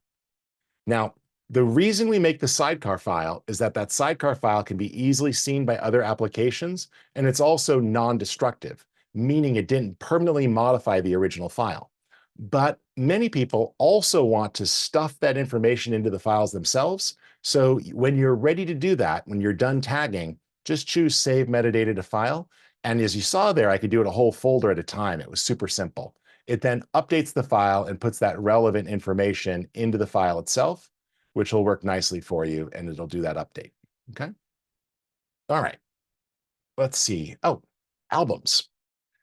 Now, the reason we make the sidecar file is that that sidecar file can be easily seen by other applications, and it's also non-destructive, meaning it didn't permanently modify the original file. But many people also want to stuff that information into the files themselves. So when you're ready to do that, when you're done tagging, just choose Save Metadata to File. And as you saw there, I could do it a whole folder at a time. It was super simple. It then updates the file and puts that relevant information into the file itself, which will work nicely for you, and it'll do that update. Okay. All right. Let's see. Oh, albums.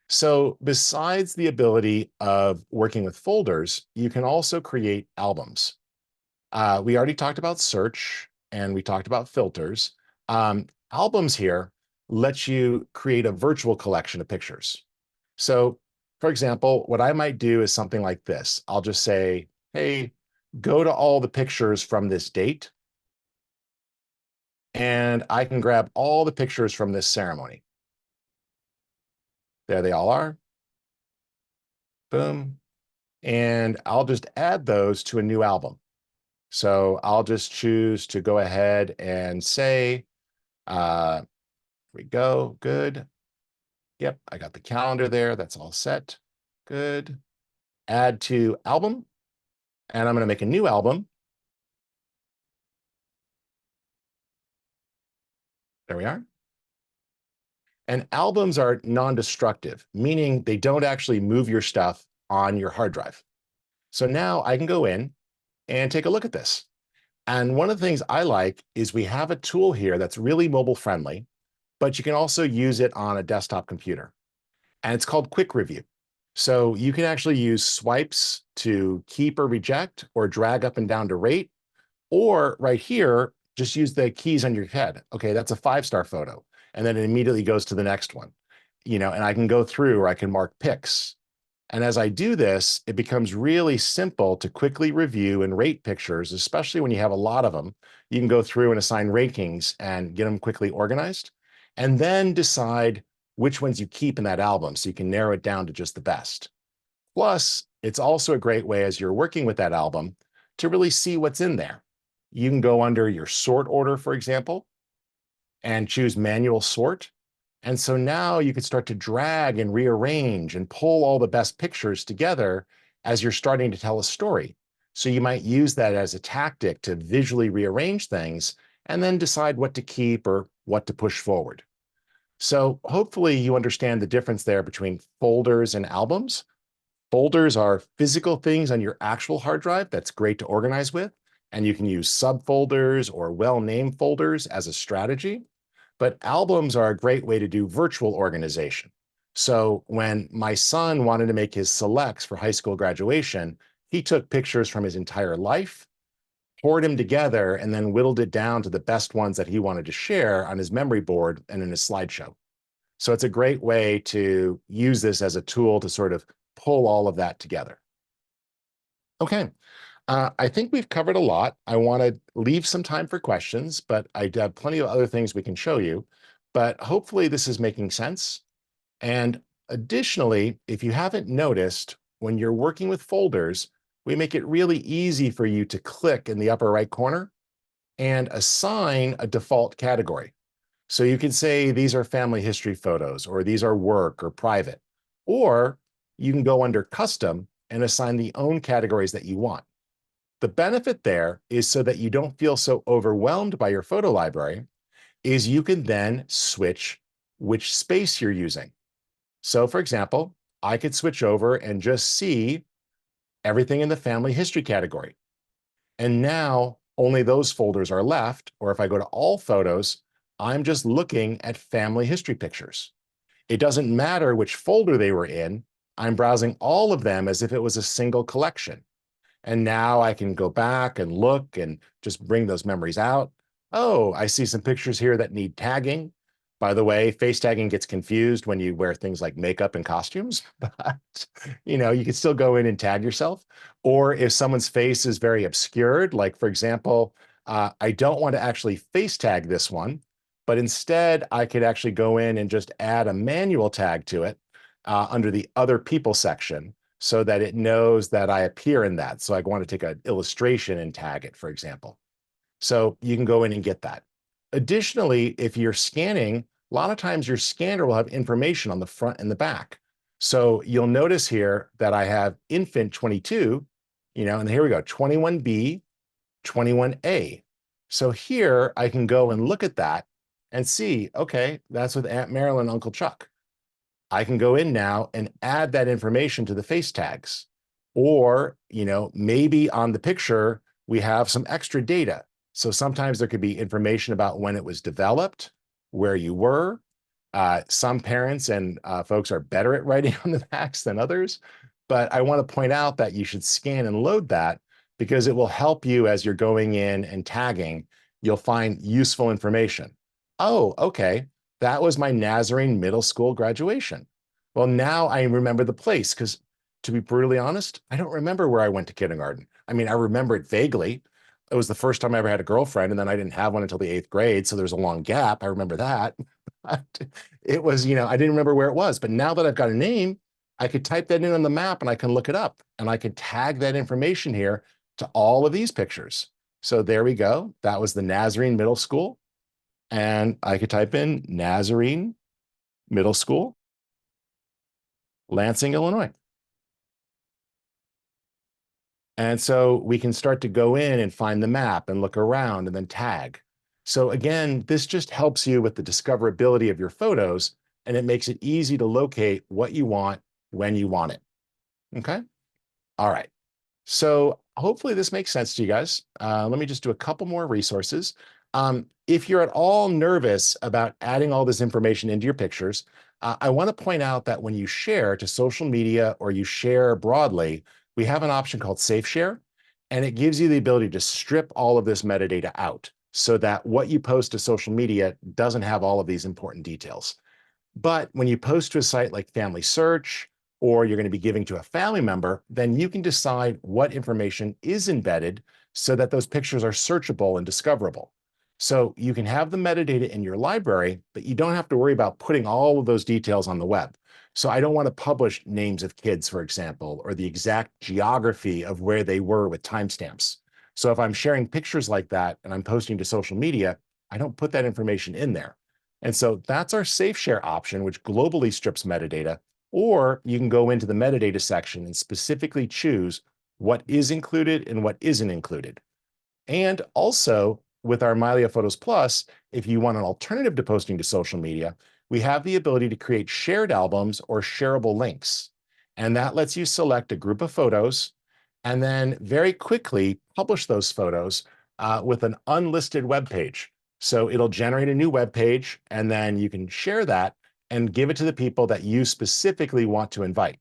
So besides the ability of working with folders, you can also create albums. We already talked about search and we talked about filters. Albums here let you create a virtual collection of pictures. So for example, what I might do is something like this. I'll just say, hey, go to all the pictures from this date, and I can grab all the pictures from this ceremony. There they all are. Boom. And I'll just add those to a new album. So I'll just choose to go ahead and say, here we go, good. Yep, I got the calendar there, that's all set. Good. Add to album, and I'm gonna make a new album. There we are. And albums are non-destructive, meaning they don't actually move your stuff on your hard drive. So now I can go in and take a look at this. And one of the things I like is we have a tool here that's really mobile friendly, but you can also use it on a desktop computer. And it's called Quick Review. So you can actually use swipes to keep or reject, or drag up and down to rate, or right here, just use the keys on your head. Okay, that's a 5-star photo. And then it immediately goes to the next one. And I can go through, or I can mark pics. And as I do this, it becomes really simple to quickly review and rate pictures, especially when you have a lot of them. You can go through and assign rankings and get them quickly organized, and then decide which ones you keep in that album so you can narrow it down to just the best. Plus, it's also a great way as you're working with that album to really see what's in there. You can go under your sort order, for example, and choose manual sort. And so now you can start to drag and rearrange and pull all the best pictures together as you're starting to tell a story. So you might use that as a tactic to visually rearrange things and then decide what to keep or what to push forward. So hopefully you understand the difference there between folders and albums. Folders are physical things on your actual hard drive that's great to organize with, and you can use subfolders or well-named folders as a strategy. But albums are a great way to do virtual organization. So when my son wanted to make his selects for high school graduation, he took pictures from his entire life, poured them together, and then whittled it down to the best ones that he wanted to share on his memory board and in his slideshow. So it's a great way to use this as a tool to sort of pull all of that together. Okay, I think we've covered a lot. I want to leave some time for questions, but I have plenty of other things we can show you. But hopefully this is making sense. And additionally, if you haven't noticed, when you're working with folders, we make it really easy for you to click in the upper right corner and assign a default category. So you can say these are family history photos, or these are work or private, or you can go under custom and assign the own categories that you want. The benefit there is so that you don't feel so overwhelmed by your photo library, is you can then switch which space you're using. So for example, I could switch over and just see everything in the family history category. And now only those folders are left, or if I go to all photos, I'm just looking at family history pictures. It doesn't matter which folder they were in, I'm browsing all of them as if it was a single collection. And now I can go back and look and just bring those memories out. Oh, I see some pictures here that need tagging. By the way, face tagging gets confused when you wear things like makeup and costumes, but you can still go in and tag yourself. Or if someone's face is very obscured, like for example, I don't want to actually face tag this one, but instead I could actually go in and just add a manual tag to it under the other people section, so that it knows that I appear in that. So I want to take an illustration and tag it, for example. So you can go in and get that. Additionally, if you're scanning, a lot of times your scanner will have information on the front and the back. So you'll notice here that I have infant 22, and here we go, 21B, 21A. So here I can go and look at that and see, okay, that's with Aunt Marilyn, Uncle Chuck. I can go in now and add that information to the face tags. Or, maybe on the picture, we have some extra data. So sometimes there could be information about when it was developed, where you were. Some parents and folks are better at writing on the backs than others. But I want to point out that you should scan and load that because it will help you as you're going in and tagging. You'll find useful information. Oh, okay. That was my Nazarene middle school graduation. Well, now I remember the place because, to be brutally honest, I don't remember where I went to kindergarten. I mean, I remember it vaguely. It was the first time I ever had a girlfriend, and then I didn't have one until the 8th grade. So there's a long gap. I remember that. It was, I didn't remember where it was. But now that I've got a name, I could type that in on the map and I can look it up and I could tag that information here to all of these pictures. So there we go. That was the Nazarene Middle School. And I could type in Nazarene Middle School, Lansing, Illinois. And so we can start to go in and find the map and look around and then tag. So again, this just helps you with the discoverability of your photos, and it makes it easy to locate what you want when you want it. Okay. All right. So hopefully this makes sense to you guys. Let me just do a couple more resources. If you're at all nervous about adding all this information into your pictures, I want to point out that when you share to social media or you share broadly, we have an option called SafeShare, and it gives you the ability to strip all of this metadata out so that what you post to social media doesn't have all of these important details. But when you post to a site like Family Search, or you're going to be giving to a family member, then you can decide what information is embedded so that those pictures are searchable and discoverable. So you can have the metadata in your library, but you don't have to worry about putting all of those details on the web. So I don't want to publish names of kids, for example, or the exact geography of where they were with timestamps. So if I'm sharing pictures like that and I'm posting to social media, I don't put that information in there. And so that's our SafeShare option, which globally strips metadata. Or you can go into the metadata section and specifically choose what is included and what isn't included. And also with our Mylio Photos Plus, if you want an alternative to posting to social media, we have the ability to create shared albums or shareable links. And that lets you select a group of photos and then very quickly publish those photos with an unlisted web page. So it'll generate a new web page, and then you can share that and give it to the people that you specifically want to invite.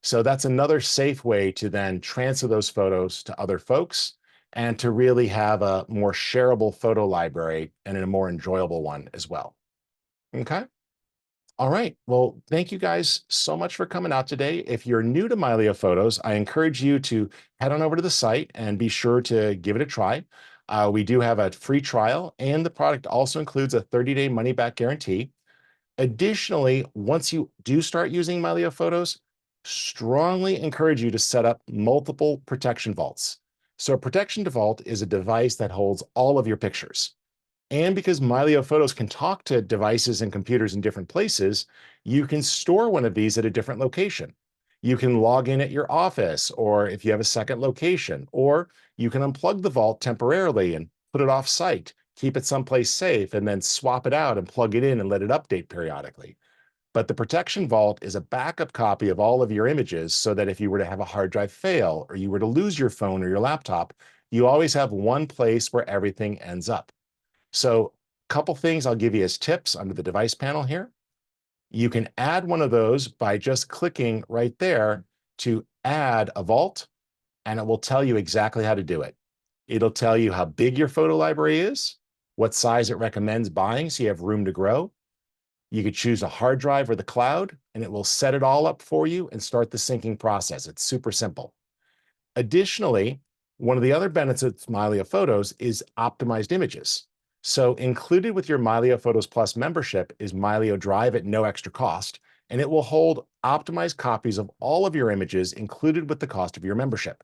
So that's another safe way to then transfer those photos to other folks and to really have a more shareable photo library and a more enjoyable one as well. Okay. All right. Well, thank you guys so much for coming out today. If you're new to Mylio Photos, I encourage you to head on over to the site and be sure to give it a try. We do have a free trial, and the product also includes a 30-day money-back guarantee. Additionally, once you do start using Mylio Photos, strongly encourage you to set up multiple protection vaults. So a protection vault is a device that holds all of your pictures. And because Mylio Photos can talk to devices and computers in different places, you can store one of these at a different location. You can log in at your office, or if you have a second location, or you can unplug the vault temporarily and put it off site, keep it someplace safe, and then swap it out and plug it in and let it update periodically. But the protection vault is a backup copy of all of your images so that if you were to have a hard drive fail, or you were to lose your phone or your laptop, you always have one place where everything ends up. So a couple things I'll give you as tips under the device panel here. You can add one of those by just clicking right there to add a vault, and it will tell you exactly how to do it. It'll tell you how big your photo library is, what size it recommends buying so you have room to grow. You could choose a hard drive or the cloud, and it will set it all up for you and start the syncing process. It's super simple. Additionally, one of the other benefits of Mylio Photos is optimized images. So included with your Mylio Photos Plus membership is Mylio Drive at no extra cost, and it will hold optimized copies of all of your images included with the cost of your membership.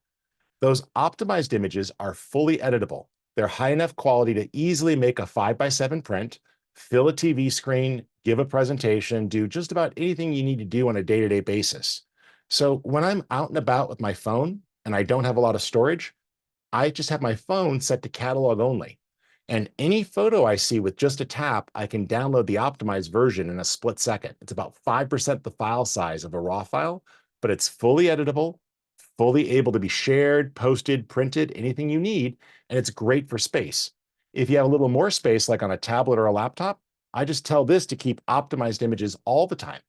Those optimized images are fully editable. They're high enough quality to easily make a 5x7 print, fill a TV screen, give a presentation, do just about anything you need to do on a day-to-day basis. So when I'm out and about with my phone and I don't have a lot of storage, I just have my phone set to catalog only. And any photo I see with just a tap, I can download the optimized version in a split second. It's about 5% the file size of a raw file, but it's fully editable, fully able to be shared, posted, printed, anything you need, and it's great for space. If you have a little more space, like on a tablet or a laptop, I just tell this to keep optimized images all the time.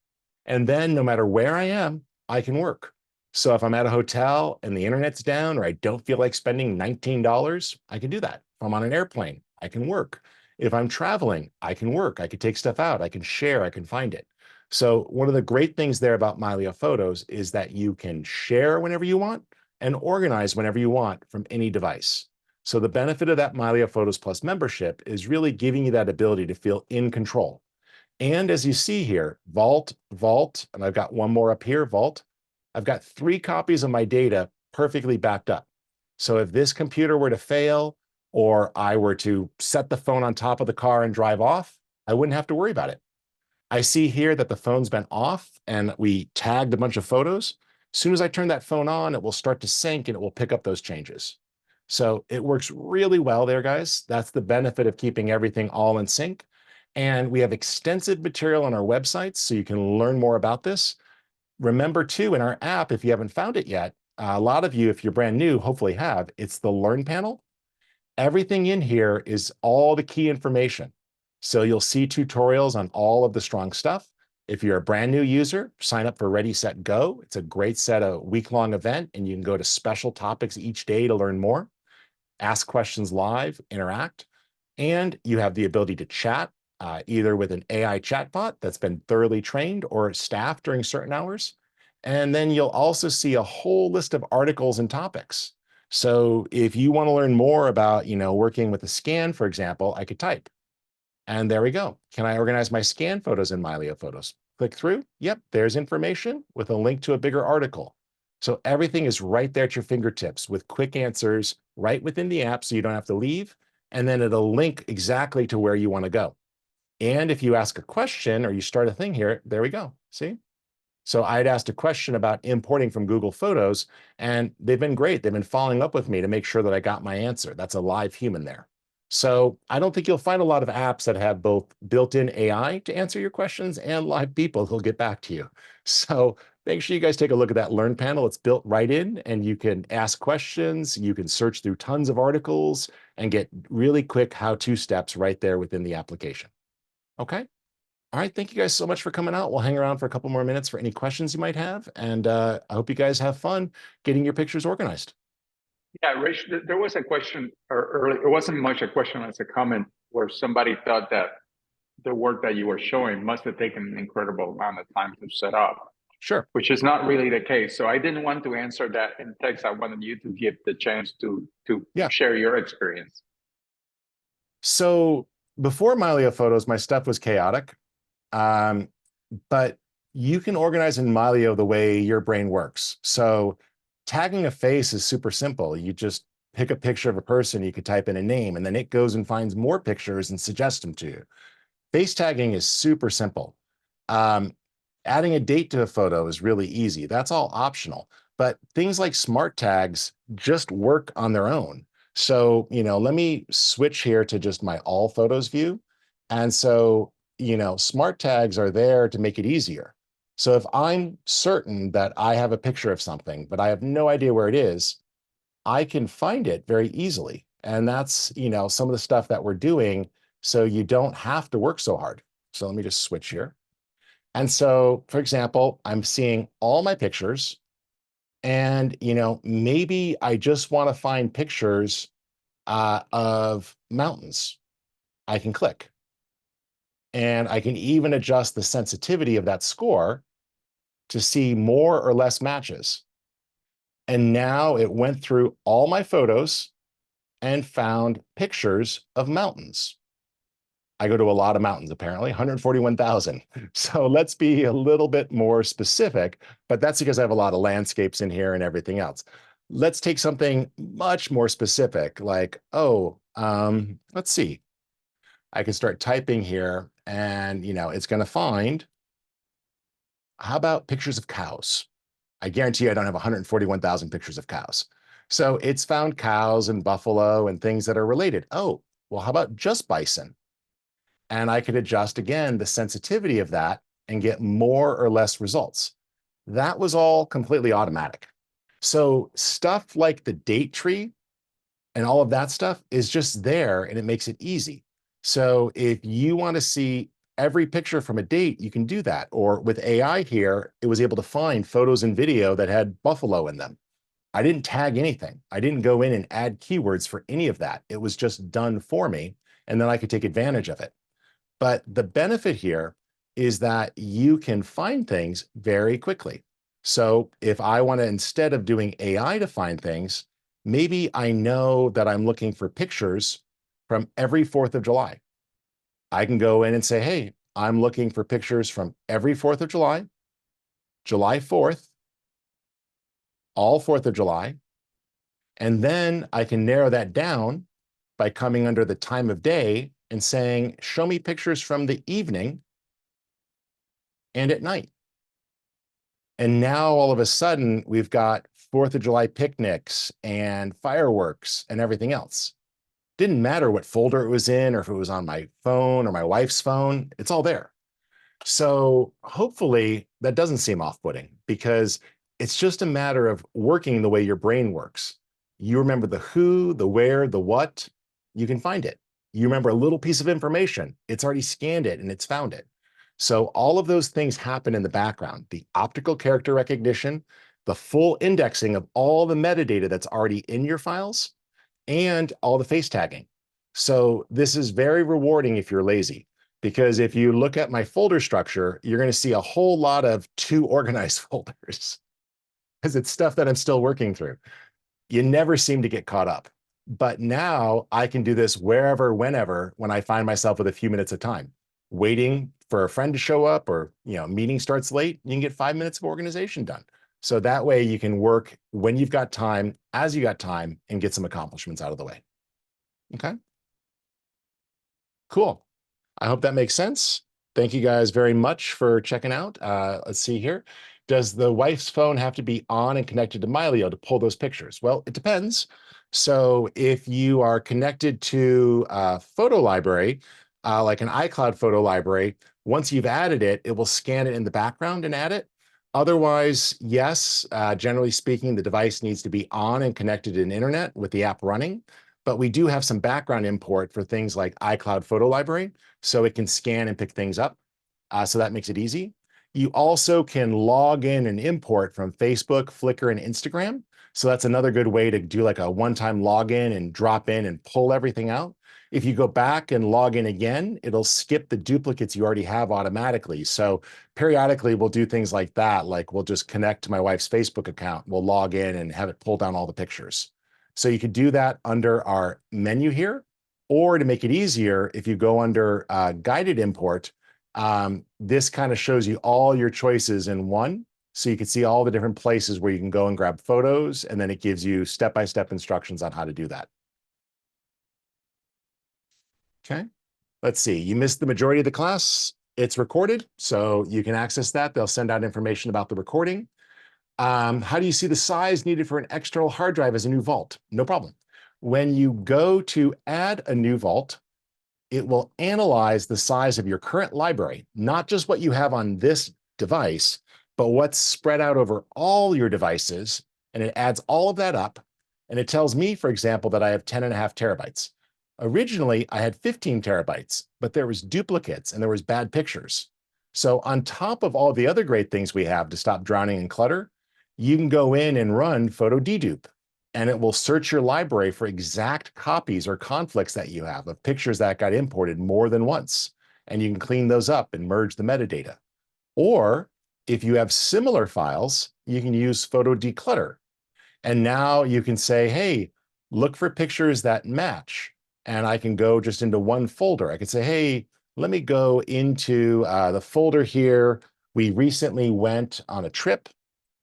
And then no matter where I am, I can work. So if I'm at a hotel and the internet's down or I don't feel like spending $19, I can do that. If I'm on an airplane, I can work. If I'm traveling, I can work. I can take stuff out. I can share. I can find it. So one of the great things there about Mylio Photos is that you can share whenever you want and organize whenever you want from any device. So the benefit of that Mylio Photos Plus membership is really giving you that ability to feel in control. And as you see here, Vault, and I've got one more up here, Vault. I've got 3 copies of my data perfectly backed up. So if this computer were to fail, or I were to set the phone on top of the car and drive off, I wouldn't have to worry about it. I see here that the phone's been off and we tagged a bunch of photos. As soon as I turn that phone on, it will start to sync and it will pick up those changes. So it works really well there, guys. That's the benefit of keeping everything all in sync. And we have extensive material on our websites, so you can learn more about this. Remember too, in our app, if you haven't found it yet, a lot of you, if you're brand new, hopefully have, it's the Learn panel. Everything in here is all the key information. So you'll see tutorials on all of the strong stuff. If you're a brand new user, sign up for Ready, Set, Go. It's a great set of week-long event, and you can go to special topics each day to learn more, ask questions live, interact, and you have the ability to chat either with an AI chatbot that's been thoroughly trained or staff during certain hours. And then you'll also see a whole list of articles and topics. So if you want to learn more about, working with a scan, for example, I could type. And there we go. Can I organize my scan photos in Mylio Photos? Click through. Yep, there's information with a link to a bigger article. So everything is right there at your fingertips with quick answers right within the app so you don't have to leave. And then it'll link exactly to where you want to go. And if you ask a question or you start a thing here, there we go. See? So I'd asked a question about importing from Google Photos, and they've been great. They've been following up with me to make sure that I got my answer. That's a live human there. So I don't think you'll find a lot of apps that have both built-in AI to answer your questions and live people who'll get back to you. So make sure you guys take a look at that Learn panel. It's built right in, and you can ask questions. You can search through tons of articles and get really quick how-to steps right there within the application. Okay. All right. Thank you guys so much for coming out. We'll hang around for a couple more minutes for any questions you might have. And I hope you guys have fun getting your pictures organized. Yeah, Rich, there was a question earlier. It wasn't much a question as a comment where somebody thought that the work that you were showing must have taken an incredible amount of time to set up, Sure. which is not really the case. So I didn't want to answer that in text. I wanted you to give the chance to Yeah. share your experience. So before Mylio Photos, my stuff was chaotic. But you can organize in Mylio the way your brain works. So tagging a face is super simple. You just pick a picture of a person, you could type in a name, and then it goes and finds more pictures and suggests them to you. Face tagging is super simple. Adding a date to a photo is really easy. That's all optional. But things like smart tags just work on their own. So, let me switch here to just my all photos view. And so, smart tags are there to make it easier. So if I'm certain that I have a picture of something, but I have no idea where it is, I can find it very easily. And that's, some of the stuff that we're doing so you don't have to work so hard. So let me just switch here. And so, for example, I'm seeing all my pictures and, maybe I just want to find pictures of mountains. I can click. And I can even adjust the sensitivity of that score to see more or less matches. And now it went through all my photos and found pictures of mountains. I go to a lot of mountains, apparently, 141,000. So let's be a little bit more specific, but that's because I have a lot of landscapes in here and everything else. Let's take something much more specific, like, let's see. I can start typing here and it's going to find, how about pictures of cows? I guarantee you I don't have 141,000 pictures of cows. So it's found cows and buffalo and things that are related. Oh, well, how about just bison? And I could adjust again the sensitivity of that and get more or less results. That was all completely automatic. So stuff like the date tree and all of that stuff is just there, and it makes it easy. So if you want to see every picture from a date, you can do that. Or with AI here, it was able to find photos and video that had buffalo in them. I didn't tag anything. I didn't go in and add keywords for any of that. It was just done for me, and then I could take advantage of it. But the benefit here is that you can find things very quickly. So if I want to, instead of doing AI to find things, maybe I know that I'm looking for pictures from every 4th of July. I can go in and say, hey, I'm looking for pictures from every 4th of July, July 4th, all 4th of July. And then I can narrow that down by coming under the time of day and saying, show me pictures from the evening and at night. And now all of a sudden we've got 4th of July picnics and fireworks and everything else. Didn't matter what folder it was in or if it was on my phone or my wife's phone, it's all there. So hopefully that doesn't seem off-putting, because it's just a matter of working the way your brain works. You remember the who, the where, the what, you can find it. You remember a little piece of information, it's already scanned it and it's found it. So all of those things happen in the background: the optical character recognition, the full indexing of all the metadata that's already in your files, and all the face tagging. So this is very rewarding if you're lazy, because if you look at my folder structure, you're going to see a whole lot of too organized folders, because it's stuff that I'm still working through. You never seem to get caught up. But now I can do this wherever, whenever, when I find myself with a few minutes of time, waiting for a friend to show up, or meeting starts late, you can get 5 minutes of organization done. So that way you can work when you've got time, as you got time, and get some accomplishments out of the way. Okay, cool. I hope that makes sense. Thank you guys very much for checking out. Let's see here. Does the wife's phone have to be on and connected to Mylio to pull those pictures? Well, it depends. So if you are connected to a photo library, like an iCloud photo library, once you've added it, it will scan it in the background and add it. Otherwise, yes, generally speaking, the device needs to be on and connected to an internet with the app running. But we do have some background import for things like iCloud photo library, so it can scan and pick things up. So that makes it easy. You also can log in and import from Facebook, Flickr, and Instagram. So that's another good way to do like a one-time login and drop in and pull everything out. If you go back and log in again, it'll skip the duplicates you already have automatically. So periodically we'll do things like that. Like we'll just connect to my wife's Facebook account. We'll log in and have it pull down all the pictures. So you could do that under our menu here, or to make it easier, if you go under guided import, this kind of shows you all your choices in one. So you can see all the different places where you can go and grab photos, and then it gives you step-by-step instructions on how to do that. Okay, let's see. You missed the majority of the class. It's recorded, so you can access that. They'll send out information about the recording. How do you see the size needed for an external hard drive as a new vault? No problem. When you go to add a new vault, it will analyze the size of your current library, not just what you have on this device, but what's spread out over all your devices. And it adds all of that up. And it tells me, for example, that I have 10.5 terabytes. Originally, I had 15 terabytes, but there was duplicates and there was bad pictures. So on top of all the other great things we have to stop drowning in clutter, you can go in and run photo dedupe, and it will search your library for exact copies or conflicts that you have of pictures that got imported more than once. And you can clean those up and merge the metadata. Or if you have similar files, you can use photo declutter. And now you can say, hey, look for pictures that match. And I can go just into one folder. I can say, hey, let me go into the folder here. We recently went on a trip.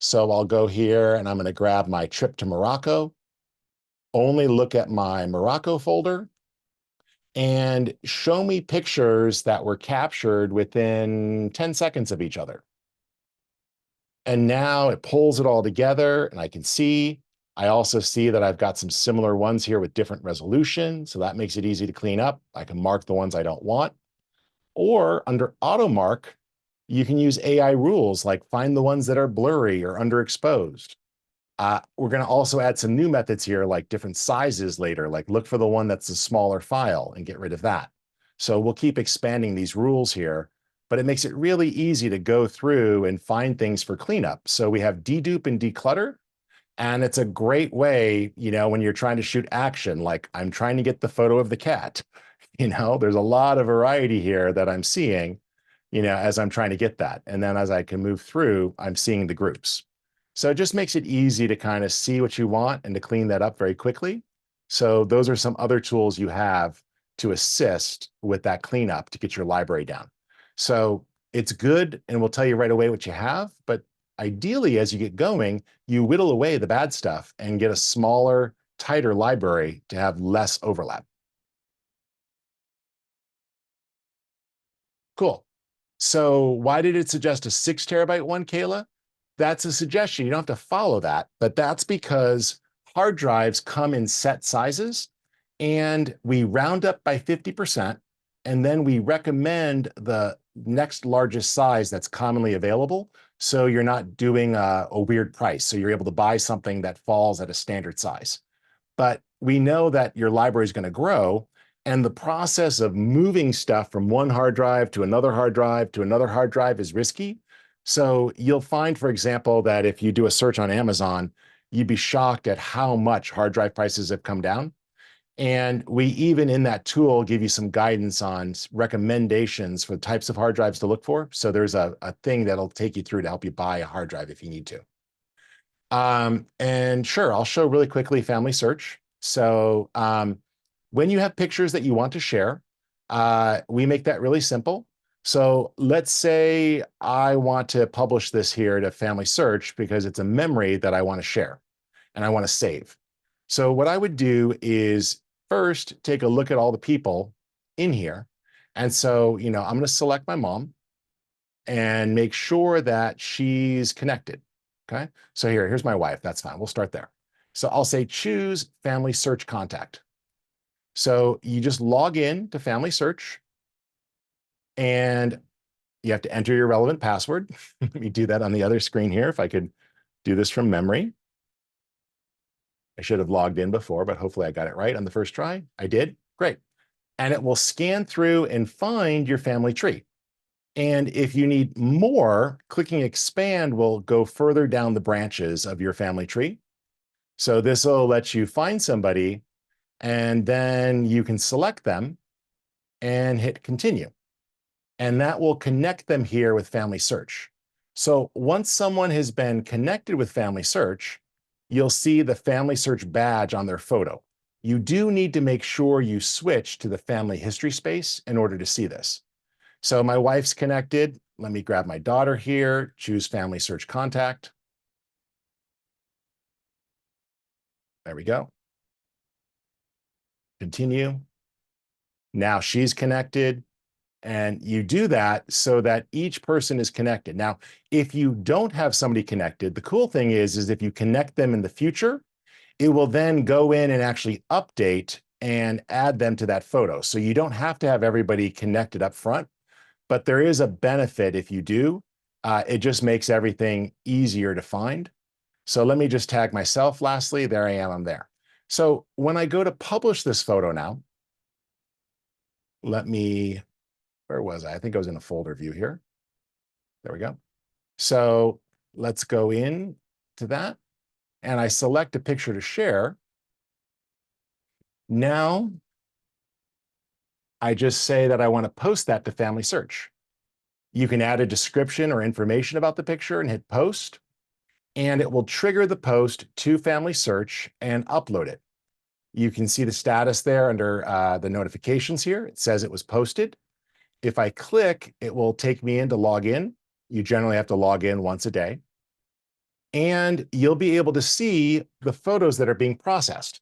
So I'll go here and I'm going to grab my trip to Morocco, only look at my Morocco folder. and show me pictures that were captured within 10 seconds of each other. And now it pulls it all together and I can see. I also see that I've got some similar ones here with different resolution. So that makes it easy to clean up. I can mark the ones I don't want. Or under auto mark, you can use AI rules like find the ones that are blurry or underexposed. We're going to also add some new methods here, like different sizes later, like look for the one that's a smaller file and get rid of that. So we'll keep expanding these rules here, but it makes it really easy to go through and find things for cleanup. So we have dedupe and declutter, and it's a great way, when you're trying to shoot action, like I'm trying to get the photo of the cat, there's a lot of variety here that I'm seeing, as I'm trying to get that. And then as I can move through, I'm seeing the groups. So it just makes it easy to kind of see what you want and to clean that up very quickly. So those are some other tools you have to assist with that cleanup to get your library down. So it's good, and we'll tell you right away what you have, but ideally, as you get going, you whittle away the bad stuff and get a smaller, tighter library to have less overlap. Cool. So why did it suggest a 6 terabyte one, Kayla? That's a suggestion. You don't have to follow that, but that's because hard drives come in set sizes and we round up by 50%, and then we recommend the next largest size that's commonly available. So you're not doing a weird price. So you're able to buy something that falls at a standard size. But we know that your library is going to grow, and the process of moving stuff from one hard drive to another hard drive to another hard drive is risky. So you'll find, for example, that if you do a search on Amazon, you'd be shocked at how much hard drive prices have come down. And we even in that tool give you some guidance on recommendations for the types of hard drives to look for. So there's a thing that'll take you through to help you buy a hard drive if you need to. And sure, I'll show really quickly family search. So when you have pictures that you want to share, we make that really simple. So let's say I want to publish this here to family search because it's a memory that I want to share and I want to save. So what I would do is first take a look at all the people in here. And so, I'm going to select my mom and make sure that she's connected. Okay. So here's my wife. That's fine. We'll start there. So I'll say choose family search contact. So you just log in to family search and you have to enter your relevant password. Let me do that on the other screen here. If I could do this from memory. I should have logged in before, but hopefully I got it right on the first try. I did. Great. And it will scan through and find your family tree. And if you need more, clicking expand will go further down the branches of your family tree. So this will let you find somebody, and then you can select them and hit continue. And that will connect them here with family search. So once someone has been connected with family search, you'll see the family search badge on their photo. You do need to make sure you switch to the family history space in order to see this. So my wife's connected. Let me grab my daughter here, choose family search contact. There we go. Continue. Now she's connected. And you do that so that each person is connected. Now, if you don't have somebody connected, the cool thing is if you connect them in the future, it will then go in and actually update and add them to that photo. So you don't have to have everybody connected up front, but there is a benefit if you do. It just makes everything easier to find. So let me just tag myself lastly. There I am, I'm there. So when I go to publish this photo now, where was I? I think I was in a folder view here. There we go. So let's go in to that. And I select a picture to share. Now, I just say that I want to post that to family search. You can add a description or information about the picture and hit post, and it will trigger the post to family search and upload it. You can see the status there under the notifications here. It says it was posted. If I click, it will take me in to log in. You generally have to log in once a day. And you'll be able to see the photos that are being processed.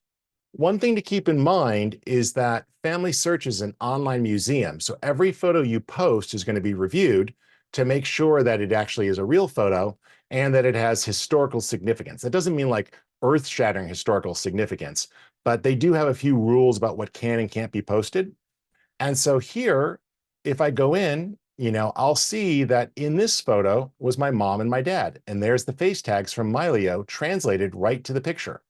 One thing to keep in mind is that Family Search is an online museum. So every photo you post is going to be reviewed to make sure that it actually is a real photo and that it has historical significance. That doesn't mean like earth-shattering historical significance, but they do have a few rules about what can and can't be posted. And so here, if I go in, I'll see that in this photo was my mom and my dad. And there's the face tags from Mylio translated right to the picture.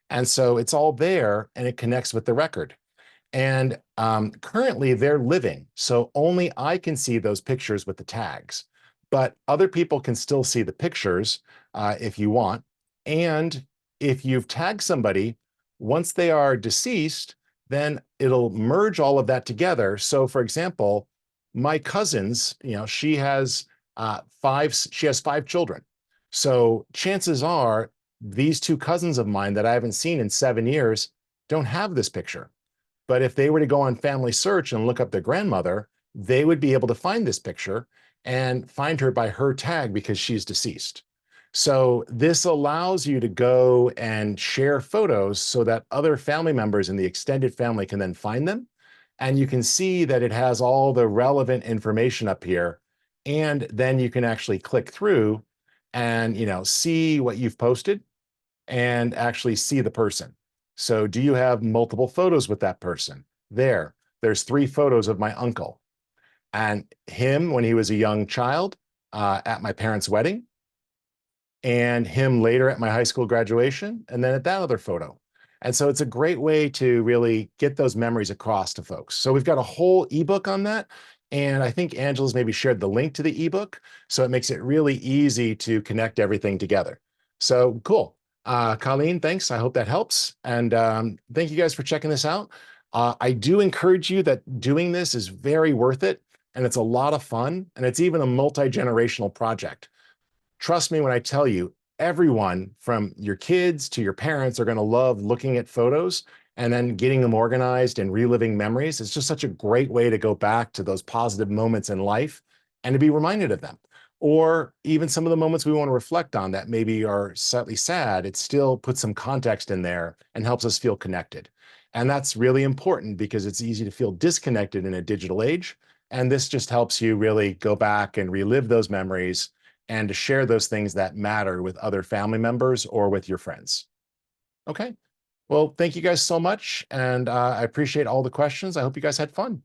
And so it's all there and it connects with the record. And currently they're living. So only I can see those pictures with the tags, but other people can still see the pictures if you want. And if you've tagged somebody, once they are deceased, then it'll merge all of that together. So for example, my cousins, she has five children. So chances are these two cousins of mine that I haven't seen in 7 years don't have this picture. But if they were to go on Family Search and look up their grandmother, they would be able to find this picture and find her by her tag because she's deceased. So this allows you to go and share photos so that other family members in the extended family can then find them. And you can see that it has all the relevant information up here. And then you can actually click through and see what you've posted and actually see the person. So do you have multiple photos with that person? There's 3 photos of my uncle and him when he was a young child at my parents' wedding, and him later at my high school graduation, and then at that other photo. And so it's a great way to really get those memories across to folks. So we've got a whole ebook on that. And I think Angela's maybe shared the link to the ebook. So it makes it really easy to connect everything together. So cool. Colleen, thanks. I hope that helps. And thank you guys for checking this out. I do encourage you that doing this is very worth it. And it's a lot of fun. And it's even a multi-generational project. Trust me when I tell you, everyone from your kids to your parents are going to love looking at photos and then getting them organized and reliving memories. It's just such a great way to go back to those positive moments in life and to be reminded of them. Or even some of the moments we want to reflect on that maybe are slightly sad, it still puts some context in there and helps us feel connected. And that's really important because it's easy to feel disconnected in a digital age. And this just helps you really go back and relive those memories and to share those things that matter with other family members or with your friends. Okay. Well, thank you guys so much. And I appreciate all the questions. I hope you guys had fun.